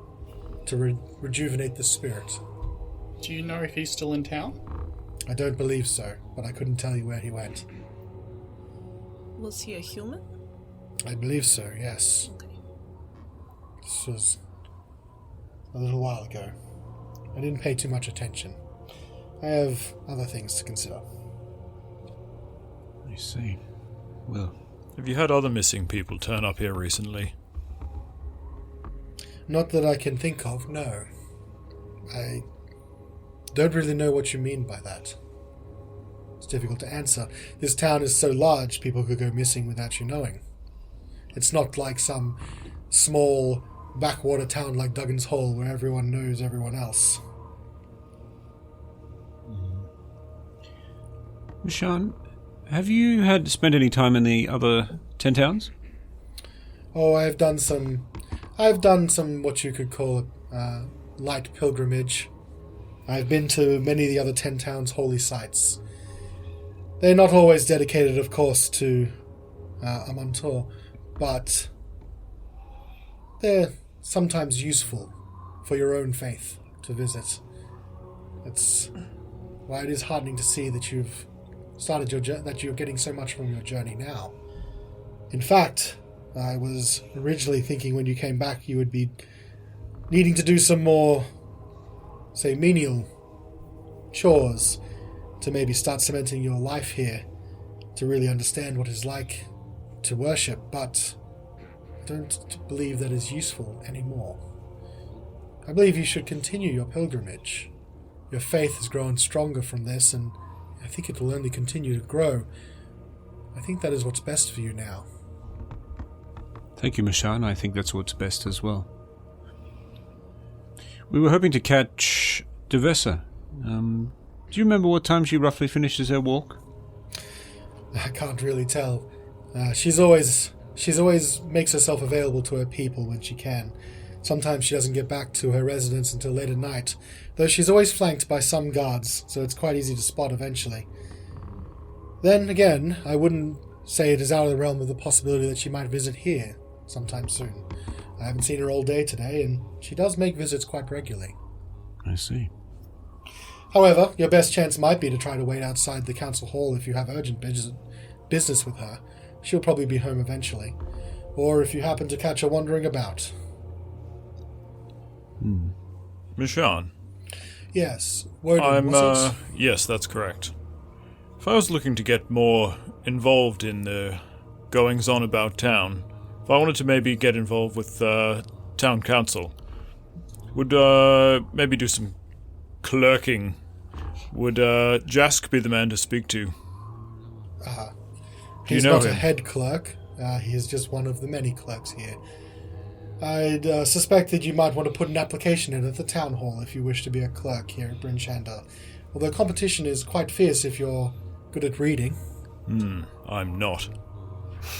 to rejuvenate the spirit. Do you know if he's still in town? I don't believe so, but I couldn't tell you where he went. Was he a human? I believe so, yes. Okay. This was a little while ago. I didn't pay too much attention. I have other things to consider. I see. Well, have you had other missing people turn up here recently? Not that I can think of, no. I don't really know what you mean by that. It's difficult to answer. This town is so large, people could go missing without you knowing. It's not like some small backwater town like Duggan's Hole where everyone knows everyone else. Mishan, have you spent any time in the other 10 towns? Oh, I've done some what you could call light pilgrimage. I've been to many of the other 10 towns' holy sites. They're not always dedicated, of course, to Amantor, but they're sometimes useful for your own faith to visit. That's why it is heartening to see that you've started that you're getting so much from your journey now. In fact, I was originally thinking when you came back you would be needing to do some more, say, menial chores to maybe start cementing your life here to really understand what it's like to worship, but I don't believe that is useful anymore. I believe you should continue your pilgrimage. Your faith has grown stronger from this, and I think it will only continue to grow. I think that is what's best for you now. Thank you, Mishan. I think that's what's best as well. We were hoping to catch Devessa. Do you remember what time she roughly finishes her walk? I can't really tell. She's always makes herself available to her people when she can. Sometimes she doesn't get back to her residence until late at night, though she's always flanked by some guards, so it's quite easy to spot eventually. Then again, I wouldn't say it is out of the realm of the possibility that she might visit here sometime soon. I haven't seen her all day today, and she does make visits quite regularly. I see. However, your best chance might be to try to wait outside the council hall if you have urgent business with her. She'll probably be home eventually. Or if you happen to catch her wandering about. Mishan. Yes. Wodun, yes, that's correct. If I was looking to get more involved in the goings-on about town, if I wanted to maybe get involved with town council, would maybe do some clerking, would Jask be the man to speak to? He's not a head clerk. He is just one of the many clerks here. I'd suspect that you might want to put an application in at the town hall if you wish to be a clerk here at Bryn Shander. Although competition is quite fierce if you're good at reading. I'm not.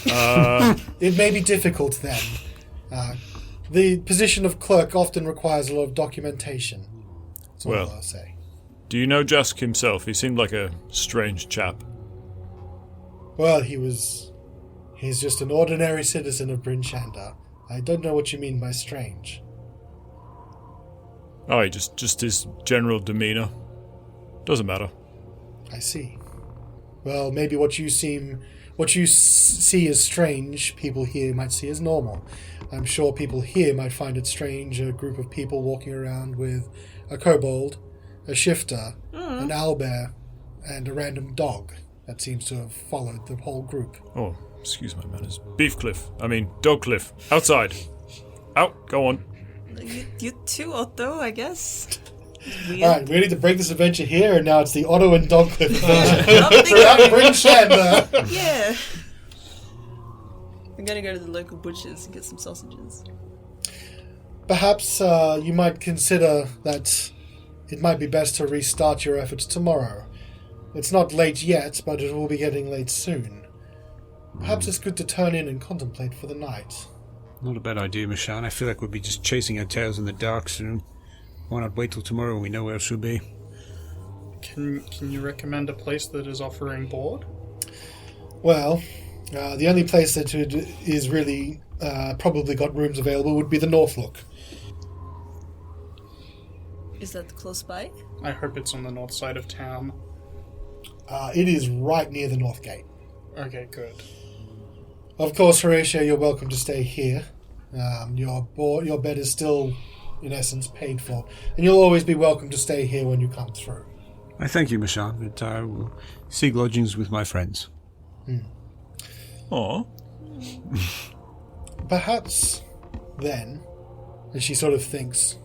It may be difficult then. The position of clerk often requires a lot of documentation. That's all I'll say. Do you know Jask himself? He seemed like a strange chap. Well, he's just an ordinary citizen of Bryn Shander. I don't know what you mean by strange. Oh, just his general demeanor. Doesn't matter. I see. Well, maybe what you see as strange, people here might see as normal. I'm sure people here might find it strange, a group of people walking around with a kobold, a shifter, an owlbear, and a random dog that seems to have followed the whole group. Oh, excuse my manners. Dogcliff. Outside. Out. Go on. You too, Otto, I guess. Alright, we need to break this adventure here, and now it's the Otto and Dogcliff adventure. Bryn Shander. Yeah. I'm gonna go to the local butcher's and get some sausages. Perhaps you might consider that it might be best to restart your efforts tomorrow. It's not late yet, but it will be getting late soon. Perhaps it's good to turn in and contemplate for the night. Not a bad idea, Mishan. I feel like we'll be just chasing our tails in the dark soon. Why not wait till tomorrow when we know where she'll be? Can you recommend a place that is offering board? Well, the only place that is really probably got rooms available would be the Northlook. Is that close by? I hope it's on the north side of town. It is right near the North Gate. Okay, good. Of course, Horacio, you're welcome to stay here. Your bed is still, in essence, paid for, and you'll always be welcome to stay here when you come through. I thank you, Mishan, but I will seek lodgings with my friends. Aw. Perhaps, then, and she sort of thinks,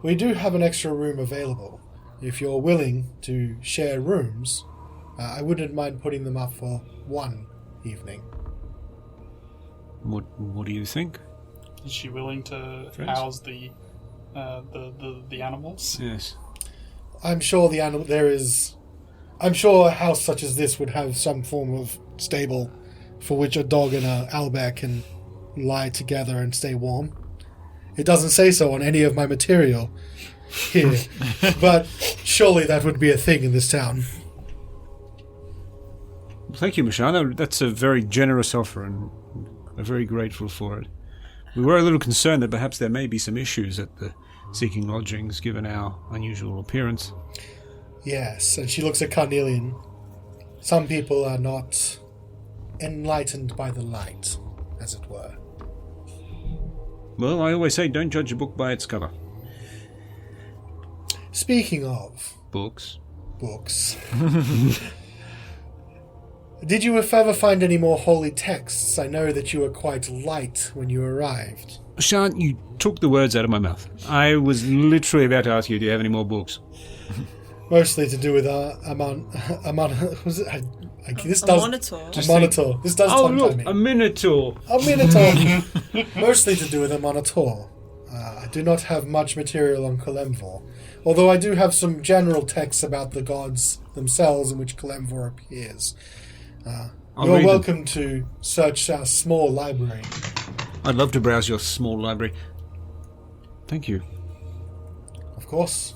we do have an extra room available. If you're willing to share rooms, I wouldn't mind putting them up for one evening. What do you think? Is she willing to house the animals? Yes. I'm sure I'm sure a house such as this would have some form of stable for which a dog and an owlbear can lie together and stay warm. It doesn't say so on any of my material here, but surely that would be a thing in this town. Thank you, Mishan. That's a very generous offer, and I'm very grateful for it. We were a little concerned that perhaps there may be some issues at the Seeking Lodgings, given our unusual appearance. Yes, and she looks at Carnelian. Some people are not enlightened by the light, as it were. Well, I always say don't judge a book by its cover. Speaking of... Books. Did you ever find any more holy texts? I know that you were quite light when you arrived. Shan, you took the words out of my mouth. I was literally about to ask you, do you have any more books? Mostly to do with a monitor. This does tongue-tie me. A minotaur. A minotaur. Mostly to do with a monitor. I do not have much material on Kalemvor, although I do have some general texts about the gods themselves in which Kalemvor appears. You're welcome to search our small library. I'd love to browse your small library. Thank you. Of course.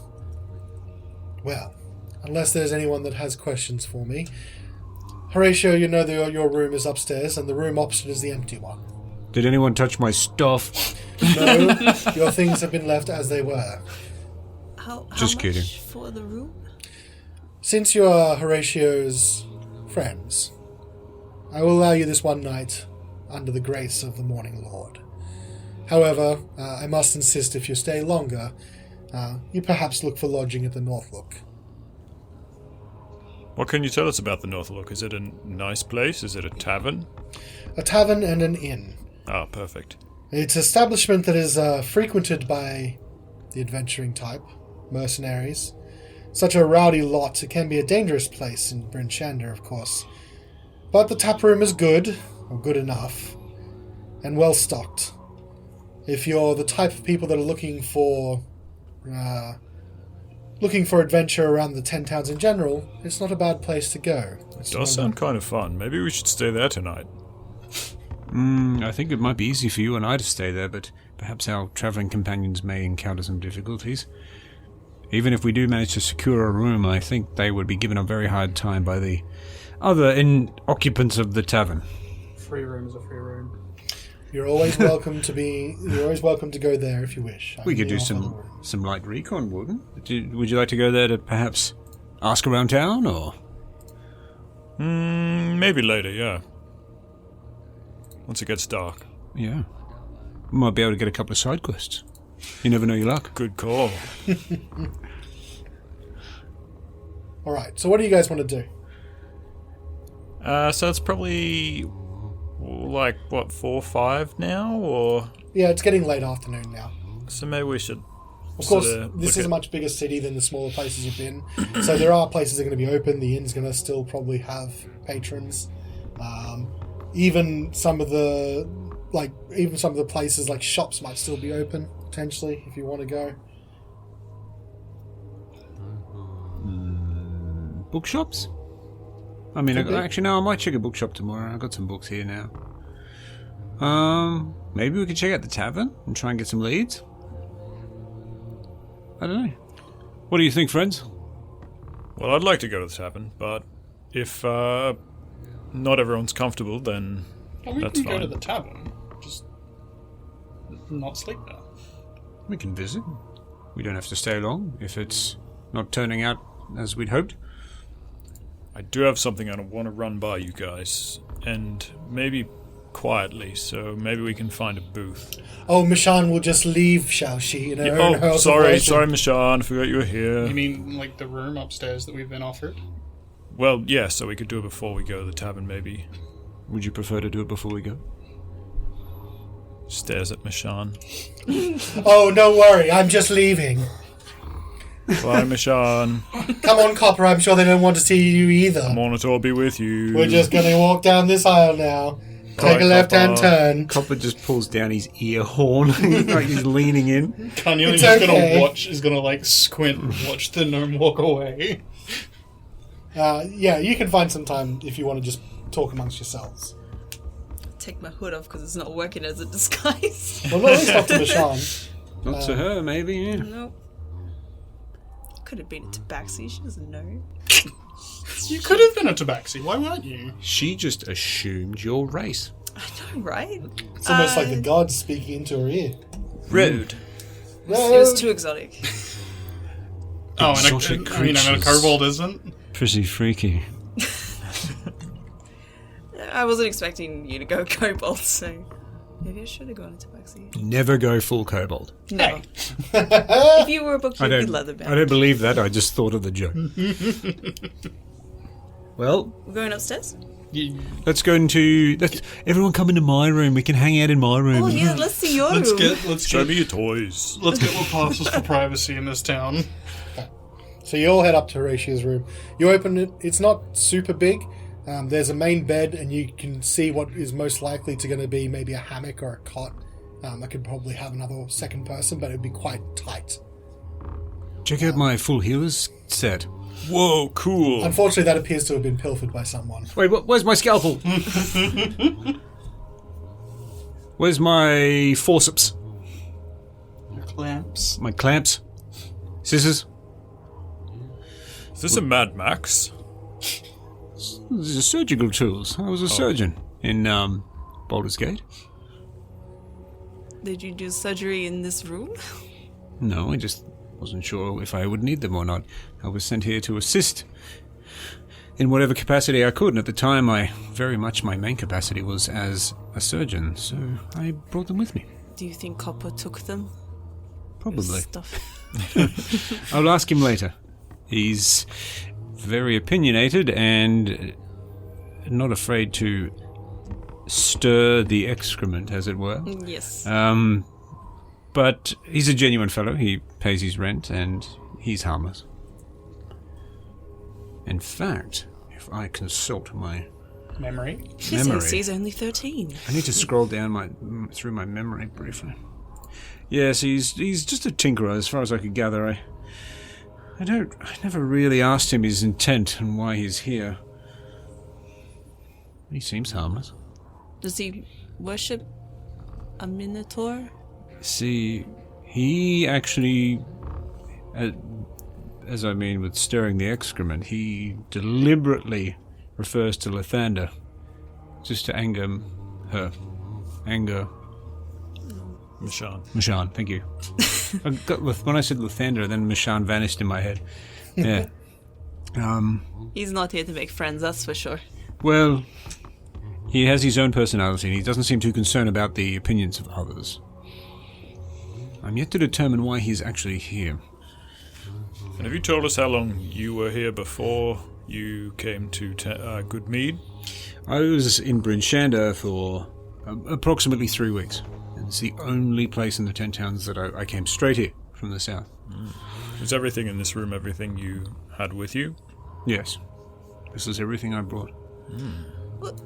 Well, unless there's anyone that has questions for me. Horatio, you know that your room is upstairs, and the room opposite is the empty one. Did anyone touch my stuff? No, your things have been left as they were. How Just kidding. much for the room? Since you are Horatio's friends, I will allow you this one night under the grace of the Morning Lord. However, I must insist if you stay longer, you perhaps look for lodging at the Northlook. What can you tell us about the Northlook? Is it a nice place? Is it a tavern? A tavern and an inn. Ah, perfect. It's an establishment that is frequented by the adventuring type, mercenaries. Such a rowdy lot, it can be a dangerous place in Bryn Shander, of course. But the tap room is good, or good enough, and well stocked. If you're the type of people that are looking for adventure around the 10 towns in general, it's not a bad place to go. It does sound kind of fun. Maybe we should stay there tonight. I think it might be easy for you and I to stay there, but perhaps our travelling companions may encounter some difficulties. Even if we do manage to secure a room, I think they would be given a very hard time by the other occupants of the tavern. Free room is a free room. You're always welcome to go there if you wish. We could do some light recon, Wodun. Would you like to go there to perhaps ask around town, or? Maybe later, yeah. Once it gets dark. Yeah. We might be able to get a couple of side quests. You never know your luck. Good call. Alright, so what do you guys want to do? So it's probably, 4 or 5 now, or? Yeah, it's getting late afternoon now. So maybe we should... Of course, this is a much bigger city than the smaller places you've been. So there are places that are going to be open. The inn's going to still probably have patrons. Even some of the places like shops might still be open, potentially, if you want to go. Bookshops? I mean, actually, no, I might check a bookshop tomorrow. I've got some books here now. Maybe we could check out the tavern and try and get some leads. I don't know. What do you think, friends? Well, I'd like to go to the tavern, but if not everyone's comfortable, then that's fine. We can go to the tavern, just not sleep there. We can visit. We don't have to stay long if it's not turning out as we'd hoped. I do have something I want to run by you guys, and maybe quietly, so maybe we can find a booth. Oh, Mishan will just leave, shall she? Sorry, Mishan, I forgot you were here. You mean, like, the room upstairs that we've been offered? Well, yeah, so we could do it before we go to the tavern, maybe. Would you prefer to do it before we go? Stares at Mishan. Oh, don't worry, I'm just leaving. Bye, Mishan. Come on, Copper, I'm sure they don't want to see you either. I'm on it, I'll be with you. We're just going to walk down this aisle now. Take a left-hand turn. Copper just pulls down his ear horn, like he's leaning in. Carnelian's just going to squint and watch the gnome walk away. Yeah, you can find some time if you want to just talk amongst yourselves. Take my hood off because it's not working as a disguise. Well, not at least not to Mishan. Not to her, maybe, yeah. Nope. Could have been a tabaxi, she doesn't know. You could have been a tabaxi, why weren't you? She just assumed your race. I know, right? It's almost like the gods speaking into her ear. Rude. It was too exotic. Oh, and a kobold isn't? Pretty freaky. I wasn't expecting you to go kobold, so maybe I should have gone into Tabaxi. Never go full kobold. No. If you were a book, you'd be leatherbound. I don't believe that. I just thought of the joke. Well, We're going upstairs? let's go into... everyone come into my room. We can hang out in my room. Oh, yeah, let's see your room. Show me your toys. Let's get what passes for privacy in this town. So you all head up to Horacio's room. You open it. It's not super big. There's a main bed, and you can see what is most likely to going to be maybe a hammock or a cot. I could probably have another second person, but it would be quite tight. Check out my full healers set. Whoa, cool. Unfortunately, that appears to have been pilfered by someone. Wait, where's my scalpel? Where's my forceps? Clamps. My clamps? Scissors? Is this a Mad Max? These are surgical tools. I was a surgeon in Baldur's Gate. Did you do surgery in this room? No, I just wasn't sure if I would need them or not. I was sent here to assist in whatever capacity I could, and at the time, my main capacity was as a surgeon, so I brought them with me. Do you think Copper took them? Probably. Stuff. I'll ask him later. He's very opinionated and not afraid to stir the excrement, as it were. Yes. But he's a genuine fellow. He pays his rent, and he's harmless. In fact, if I consult my Memory. He's only 13. I need to scroll down through my memory briefly. Yes, he's just a tinkerer, as far as I could gather. I never really asked him his intent and why he's here. He seems harmless. Does he worship a minotaur? See, he actually, as I mean with stirring the excrement, he deliberately refers to Lathander just to anger her. Anger. Mishan, thank you. When I said Lathander, then Mishan vanished in my head. Yeah. He's not here to make friends, that's for sure. Well, he has his own personality, and he doesn't seem too concerned about the opinions of others. I'm yet to determine why he's actually here. And have you told us how long you were here before you came to Goodmead? I was in Bryn Shander for approximately 3 weeks. It's the only place in the 10 towns that I came straight here from the south. Was everything in this room everything you had with you? Yes. This is everything I brought. Well,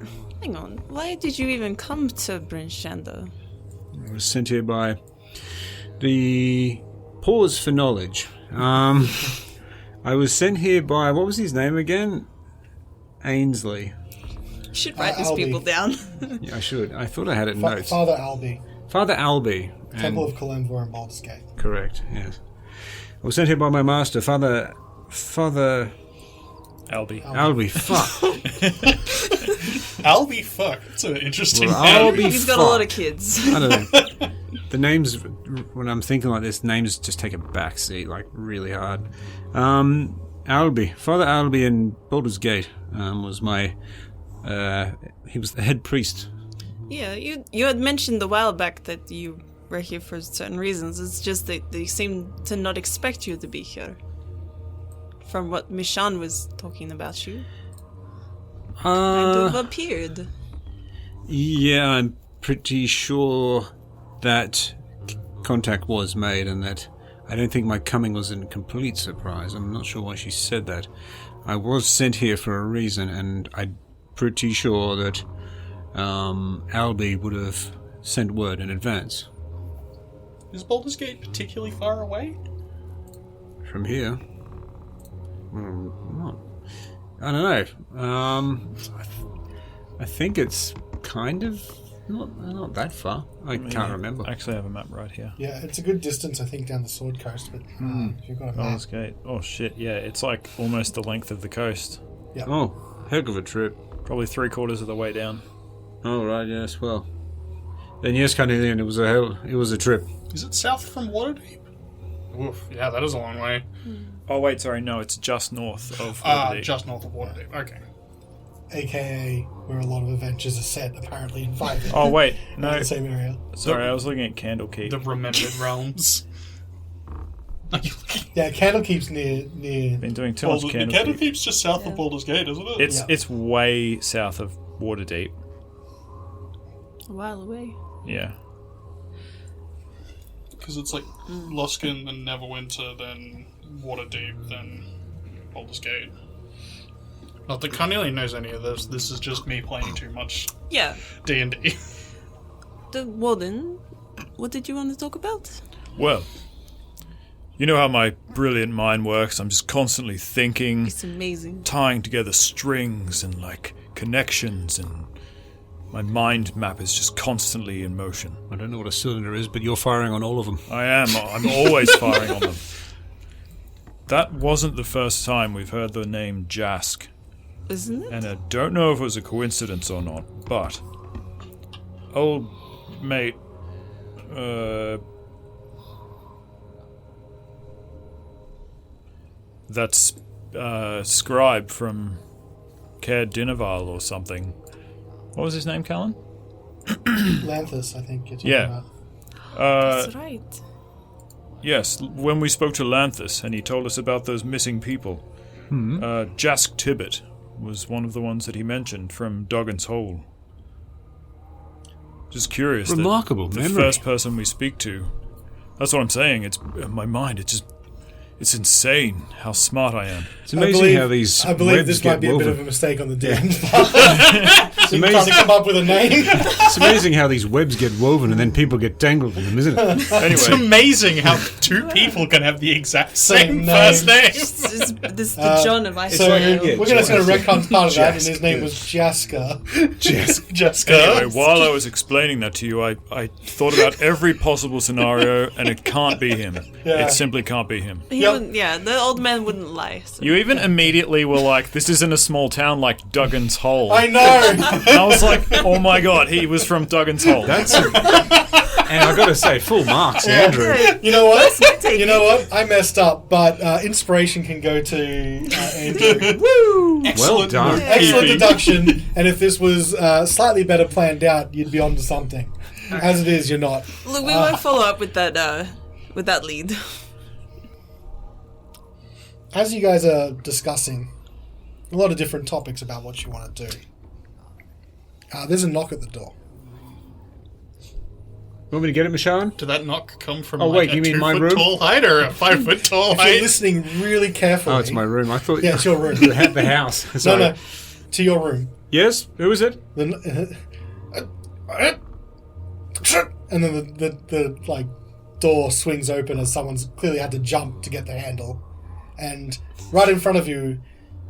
hang on. Why did you even come to Bryn Shander? I was sent here by the Pause for Knowledge. I was sent here by, what was his name again? Ainsley. You should write these Albie. people down. Yeah, I should. I thought I had it in notes. Father Albie. Father Albie. Temple of Kalimvor and Baldur's Gate. Correct, yes. I was sent here by my master, Father Albie. Fuck. Albie, fuck. That's an interesting Well, name. Albie, He's got a lot of kids. I don't know. The names, when I'm thinking like this, names just take a backseat, like, really hard. Albie. Father Albie in Baldur's Gate was my... he was the head priest. Yeah, you had mentioned a while back that you were here for certain reasons. It's just that they seem to not expect you to be here. From what Mishan was talking about you. Kind of appeared. Yeah, I'm pretty sure that contact was made and that I don't think my coming was a complete surprise. I'm not sure why she said that. I was sent here for a reason, and I'm pretty sure that Albie would have sent word in advance. Is Baldur's Gate particularly far away? From here? I don't know. I think it's kind of not that far. I can't remember. I actually have a map right here. Yeah, it's a good distance, I think, down the Sword Coast, but if you've got a map. Baldur's Gate. Oh shit, yeah, it's like almost the length of the coast. Yeah. Oh, heck of a trip. Probably 3/4 of the way down. Oh, right, yes, well. Then yes, Carnelian, it was a trip. Is it south from Waterdeep? Oof, yeah, that is a long way. Oh, wait, sorry, no, it's just north of Waterdeep. Just north of Waterdeep, okay. AKA where a lot of adventures are set, apparently, in 5. Oh, wait, no. In the same area. Sorry, I was looking at Candlekeep. The Remembered Realms. Yeah, Candlekeep's near. Been doing too much Candlekeep. Candlekeep's just south of Baldur's Gate, isn't it? It's way south of Waterdeep. A while away. Yeah. Because it's like Luskan, then Neverwinter, then Waterdeep, then Baldur's Gate. Not that Carnelian knows any of this. This is just me playing too much D&D. The Wodun, what did you want to talk about? Well, you know how my brilliant mind works. I'm just constantly thinking. It's amazing. Tying together strings and, connections, and my mind map is just constantly in motion. I don't know what a cylinder is, but you're firing on all of them. I am. I'm always firing on them. That wasn't the first time we've heard the name Jask. Isn't it? And I don't know if it was a coincidence or not, but old mate, that's scribe from Caer Dineval or something. What was his name, Callan? Lanthus, I think you're talking about. That's right. Yes, when we spoke to Lanthus and he told us about those missing people, Jask Tibbet was one of the ones that he mentioned from Doggin's Hole. Just curious. Remarkable the memory. first person we speak to. That's what I'm saying. It's my mind. It's insane how smart I am. It's amazing how these I believe webs this get might be woven. a bit of a mistake on the DM's part. It's Trying to amazing. come up with a name. It's amazing how these webs get woven and then people get tangled in them, isn't it? It's Anyway, amazing how two people can have the exact same Same first name. This is the John of Icewind So Dale. we're just going to retcon part of that, and his name was Jaska. Jessica. anyway, while I was explaining that to you, I thought about every possible scenario, and it can't be him. Yeah. It simply can't be him. He Yep. wouldn't, the old man wouldn't lie. So. You even immediately were like, "This isn't a small town like Duggan's Hole." I know. And I was like, "Oh my god, he was from Duggan's Hole." That's and I got to say, full marks, Andrew. You know what? take You know what? I messed up, but inspiration can go to Andrew. Woo! Well done. Excellent deduction. And if this was slightly better planned out, you'd be onto something. As it is, you're not. Look, we won't follow up with that lead. As you guys are discussing a lot of different topics about what you want to do, there's a knock at the door. Want me to get it, Mishan? Did that knock come from Oh, like wait, a you mean my 2 foot room? tall height or a 5 foot tall If you're height? listening really carefully... Oh, it's my room. I thought... Yeah, it's your room. The house. No, Sorry. no. To your room. Yes? Who is it? And then the door swings open as someone's clearly had to jump to get the handle. And right in front of you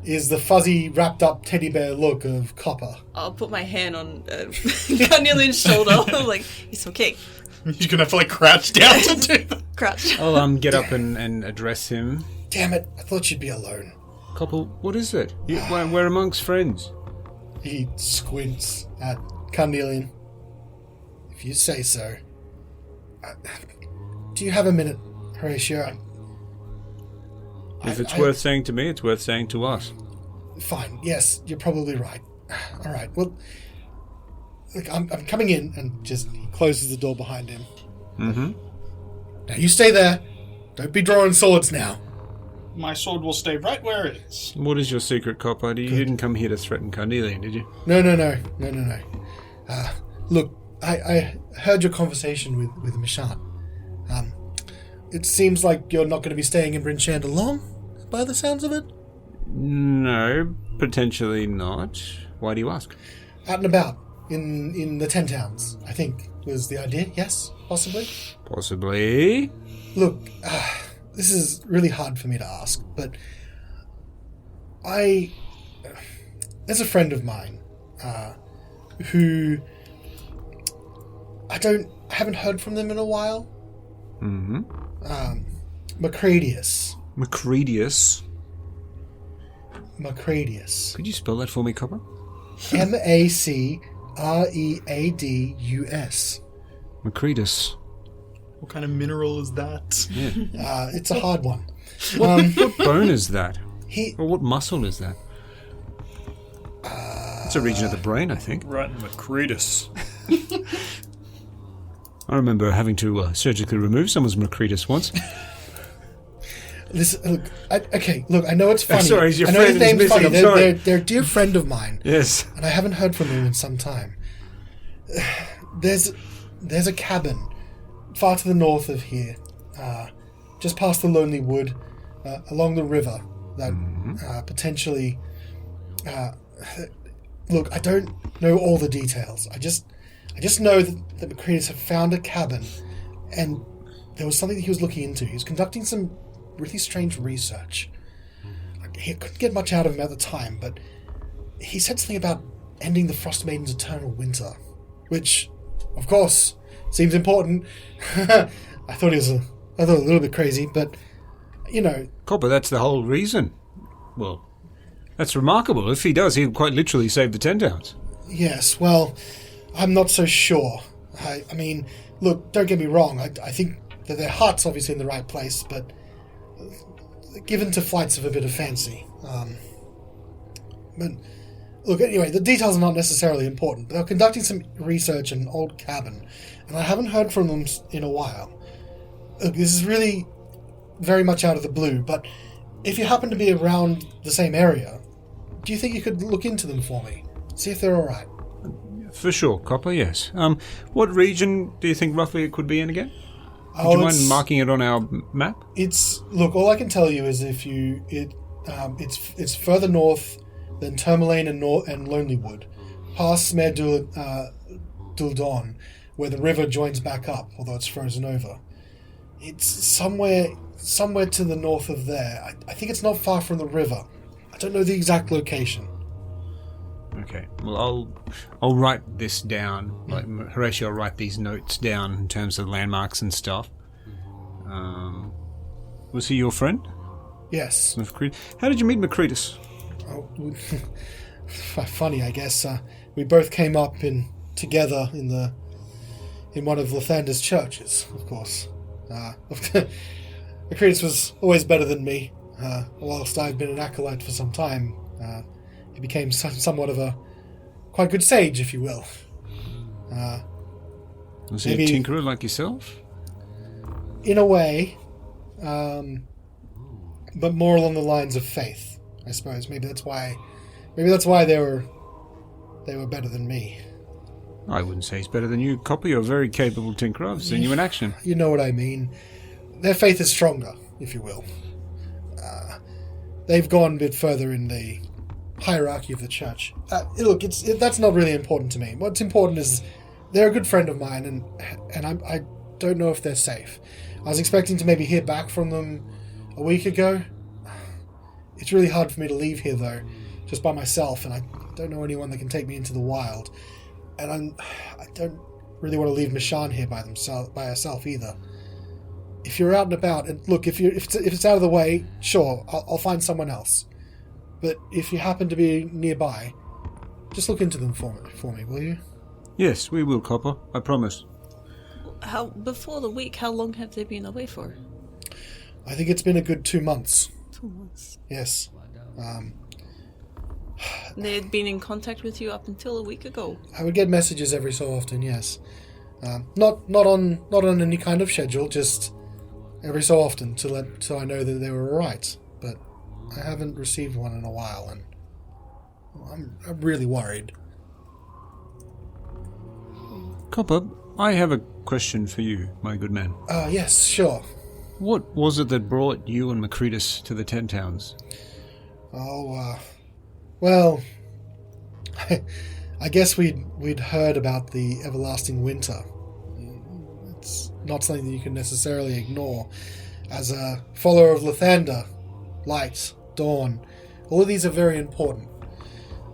is the fuzzy, wrapped up teddy bear look of Copper. I'll put my hand on Carnelian's shoulder. I'm like, it's okay. You're gonna have to crouch down to do that. Crouch. I'll get up and address him. Damn it, I thought you'd be alone. Couple, what is it? We're amongst friends. He squints at Carnelian. If you say so. Do you have a minute, Horacio? If it's worth saying to me, it's worth saying to us. Fine, yes, you're probably right. All right, well, look, I'm coming in, and just he closes the door behind him. Mm-hmm. Now you stay there. Don't be drawing swords now. My sword will stay right where it is. What is your secret, Copper? You didn't come here to threaten Carnelian, did you? No. Look, I heard your conversation with Mishan. It seems like you're not going to be staying in Bryn Shander long, by the sounds of it. No, potentially not. Why do you ask? Out and about in the 10 towns, I think, was the idea. Yes, possibly. Possibly. Look, this is really hard for me to ask, but there's a friend of mine who I haven't heard from them in a while. Mm-hmm. Macradius. Macradius. Could you spell that for me, Copper? Macradius. Readus. Macretus. What kind of mineral is that? Yeah. It's a hard one. What bone is that? Or what muscle is that? It's a region of the brain, I think. Right in Macretus. I remember having to surgically remove someone's Macretus once. Look, I know it's funny. Sorry, your I know friend his name's is missing, funny. I'm sorry. They're a dear friend of mine. Yes. And I haven't heard from him in some time. There's a cabin far to the north of here, just past the Lonely Wood, along the river, that potentially... look, I don't know all the details. I just know that Macretus had found a cabin, and there was something that he was looking into. He was conducting some really strange research. He couldn't get much out of him at the time, but he said something about ending the Frost Maiden's eternal winter, which, of course, seems important. I thought a little bit crazy, but, Copper, that's the whole reason. Well, that's remarkable. If he does, he'll quite literally save the 10 towns. Yes, well, I'm not so sure. I mean, look, don't get me wrong. I think that their heart's obviously in the right place, but given to flights of a bit of fancy. But look, anyway, the details are not necessarily important, but they're conducting some research in an old cabin, and I haven't heard from them in a while. Look, this is really very much out of the blue, but if you happen to be around the same area, do you think you could look into them for me? See if they're alright? For sure, Copper, yes. What region do you think roughly it could be in again? Would you mind marking it on our map? Look, all I can tell you is it's further north than Tourmaline and Lonely Wood, past Smer Duldon, where the river joins back up, although it's frozen over. It's somewhere to the north of there. I think it's not far from the river. I don't know the exact location. Okay, well, I'll write this down. Like Horacio will write these notes down in terms of landmarks and stuff. Was he your friend? Yes. How did you meet Macretus? Oh, funny, I guess. We both came up together in one of Lathander's churches, of course. Macretus was always better than me. Whilst I've been an acolyte for some time, he became somewhat of a quite good sage, if you will. Was he a tinkerer like yourself? In a way, but more along the lines of faith, I suppose. Maybe that's why they were better than me. I wouldn't say he's better than you, Copper. You're a very capable tinkerer. I've seen you in action. You know what I mean. Their faith is stronger, if you will. They've gone a bit further in the hierarchy of the church. Look, that's not really important to me. What's important is they're a good friend of mine, and I don't know if they're safe. I was expecting to maybe hear back from them a week ago. It's really hard for me to leave here, though, just by myself, and I don't know anyone that can take me into the wild. And I don't really want to leave Mishan here by herself either. If you're out and about, and look, if it's out of the way, sure, I'll find someone else. But if you happen to be nearby, just look into them for me, will you? Yes, we will, Copper. I promise. Before the week, how long have they been away for? I think it's been a good 2 months. 2 months. Yes. They had been in contact with you up until a week ago. I would get messages every so often, yes. Not on any kind of schedule, just every so often so I know that they were alright. But I haven't received one in a while, and I'm really worried. Copper, I have a question for you, my good man. Yes, sure. What was it that brought you and Macretus to the 10 towns? Well, I guess we'd heard about the everlasting winter. It's not something that you can necessarily ignore. As a follower of Lathander, light, dawn, all of these are very important.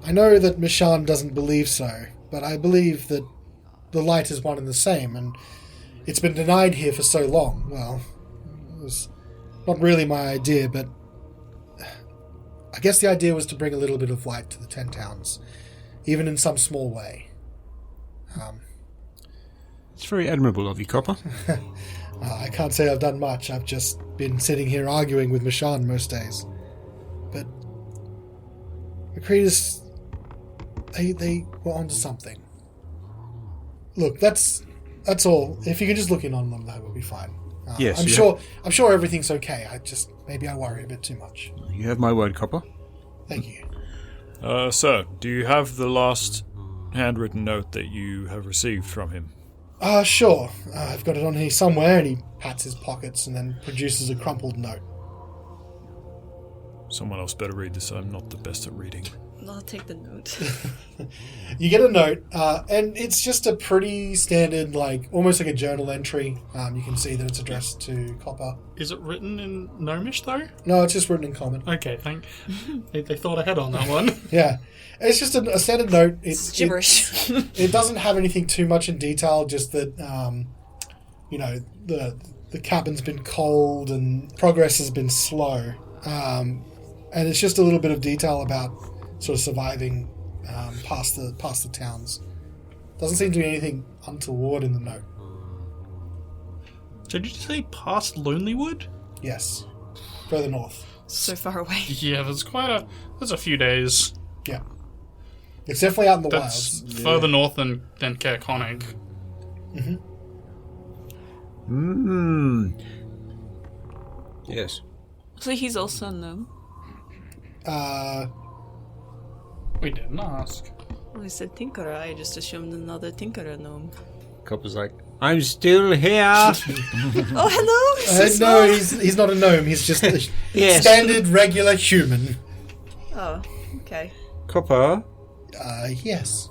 I know that Mishan doesn't believe so, but I believe that the light is one and the same, and it's been denied here for so long. Well, it was not really my idea, but I guess the idea was to bring a little bit of light to the 10 towns, even in some small way. It's very admirable of you, Copper. I can't say I've done much. I've just been sitting here arguing with Mashan most days. But Macretus, they were onto something. Look, that's all. If you could just look in on them, that would be fine. Yes, I'm sure everything's okay. Maybe I worry a bit too much. You have my word, Copper. Thank you. Sir, do you have the last handwritten note that you have received from him? Sure. I've got it on here somewhere, and he pats his pockets and then produces a crumpled note. Someone else better read this. I'm not the best at reading. I'll take the note. You get a note, and it's just a pretty standard, almost like a journal entry. You can see that it's addressed to Copper. Is it written in Gnomish, though? No, it's just written in Common. Okay, they thought ahead on that one. Yeah. It's just a standard note. It's gibberish. It doesn't have anything too much in detail, just that, the cabin's been cold and progress has been slow. And it's just a little bit of detail about sort of surviving past the towns. Doesn't seem to be anything untoward in the note. Did you say past Lonelywood? Yes. Further north. So far away. Yeah, there's a few days. Yeah. It's definitely out in the That's wilds. further north than Caer Konig. Yes. So he's also a gnome? We didn't ask. Well, he said tinkerer. I just assumed another tinkerer gnome. Copper's like, I'm still here. Oh, hello! No, he's not a gnome. He's just a standard, regular human. Oh, okay. Copper? Yes.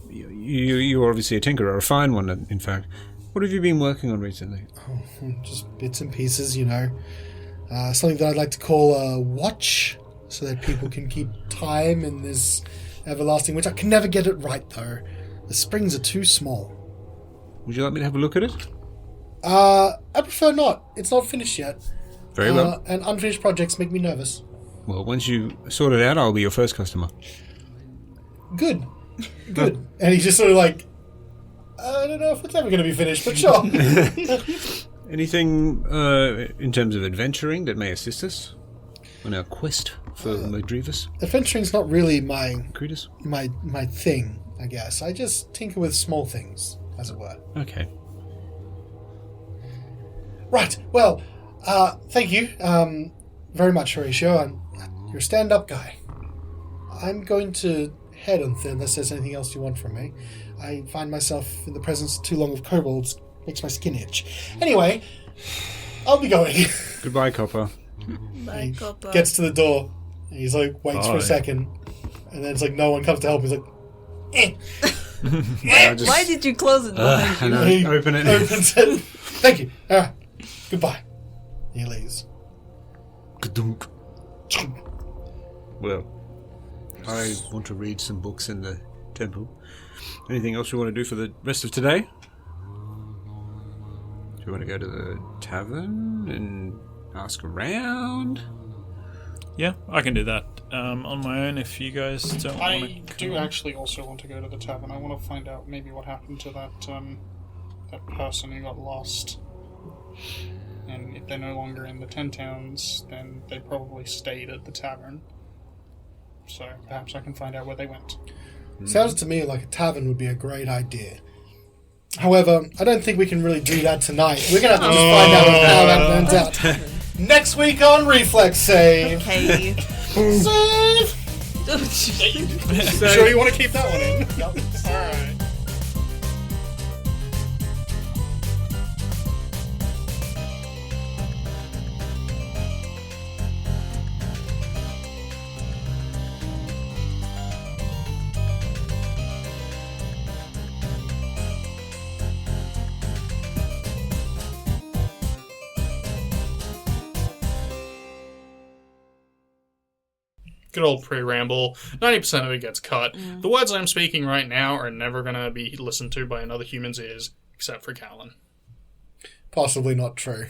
You're obviously a tinkerer, a fine one, in fact. What have you been working on recently? Oh, just bits and pieces, something that I'd like to call a watch, so that people can keep time in this everlasting winter. I can never get it right, though. The springs are too small. Would you like me to have a look at it? I prefer not. It's not finished yet. Very well. And unfinished projects make me nervous. Well, once you sort it out, I'll be your first customer. Good. And he's just sort of like, I don't know if it's ever going to be finished, but sure. Anything in terms of adventuring that may assist us on our quest for Madrivus? Adventuring's not really my thing, I guess. I just tinker with small things, as it were. Okay. Right. Well, thank you very much, Horacio. You're a stand-up guy. I'm going to head unless there's anything else you want from me. I find myself in the presence too long of kobolds. Makes my skin itch. Anyway, I'll be going. Goodbye, Copper. Bye, Copper. Gets to the door. And he's like, waits for a second. And then it's like no one comes to help. He's like, Why did you close it behind you? He open it. Opens it. Thank you. All right. Goodbye. He leaves. Ka-dunk. Well, I want to read some books in the temple. Anything else you want to do for the rest of today? Do you want to go to the tavern and ask around? Yeah, I can do that on my own if you guys don't want to. I do actually also want to go to the tavern. I want to find out maybe what happened to that person who got lost. And if they're no longer in the 10 towns, then they probably stayed at the tavern. So perhaps I can find out where they went. Sounds to me like a tavern would be a great idea. However, I don't think we can really do that tonight. We're going to have to just find out how that turns out. Next week on Reflex Save. Okay. Save! Sure you want to keep that one in? Yep. Alright. Good old pre-ramble. 90% of it gets cut. The words I'm speaking right now are never going to be listened to by another human's ears, except for Callan. Possibly not true.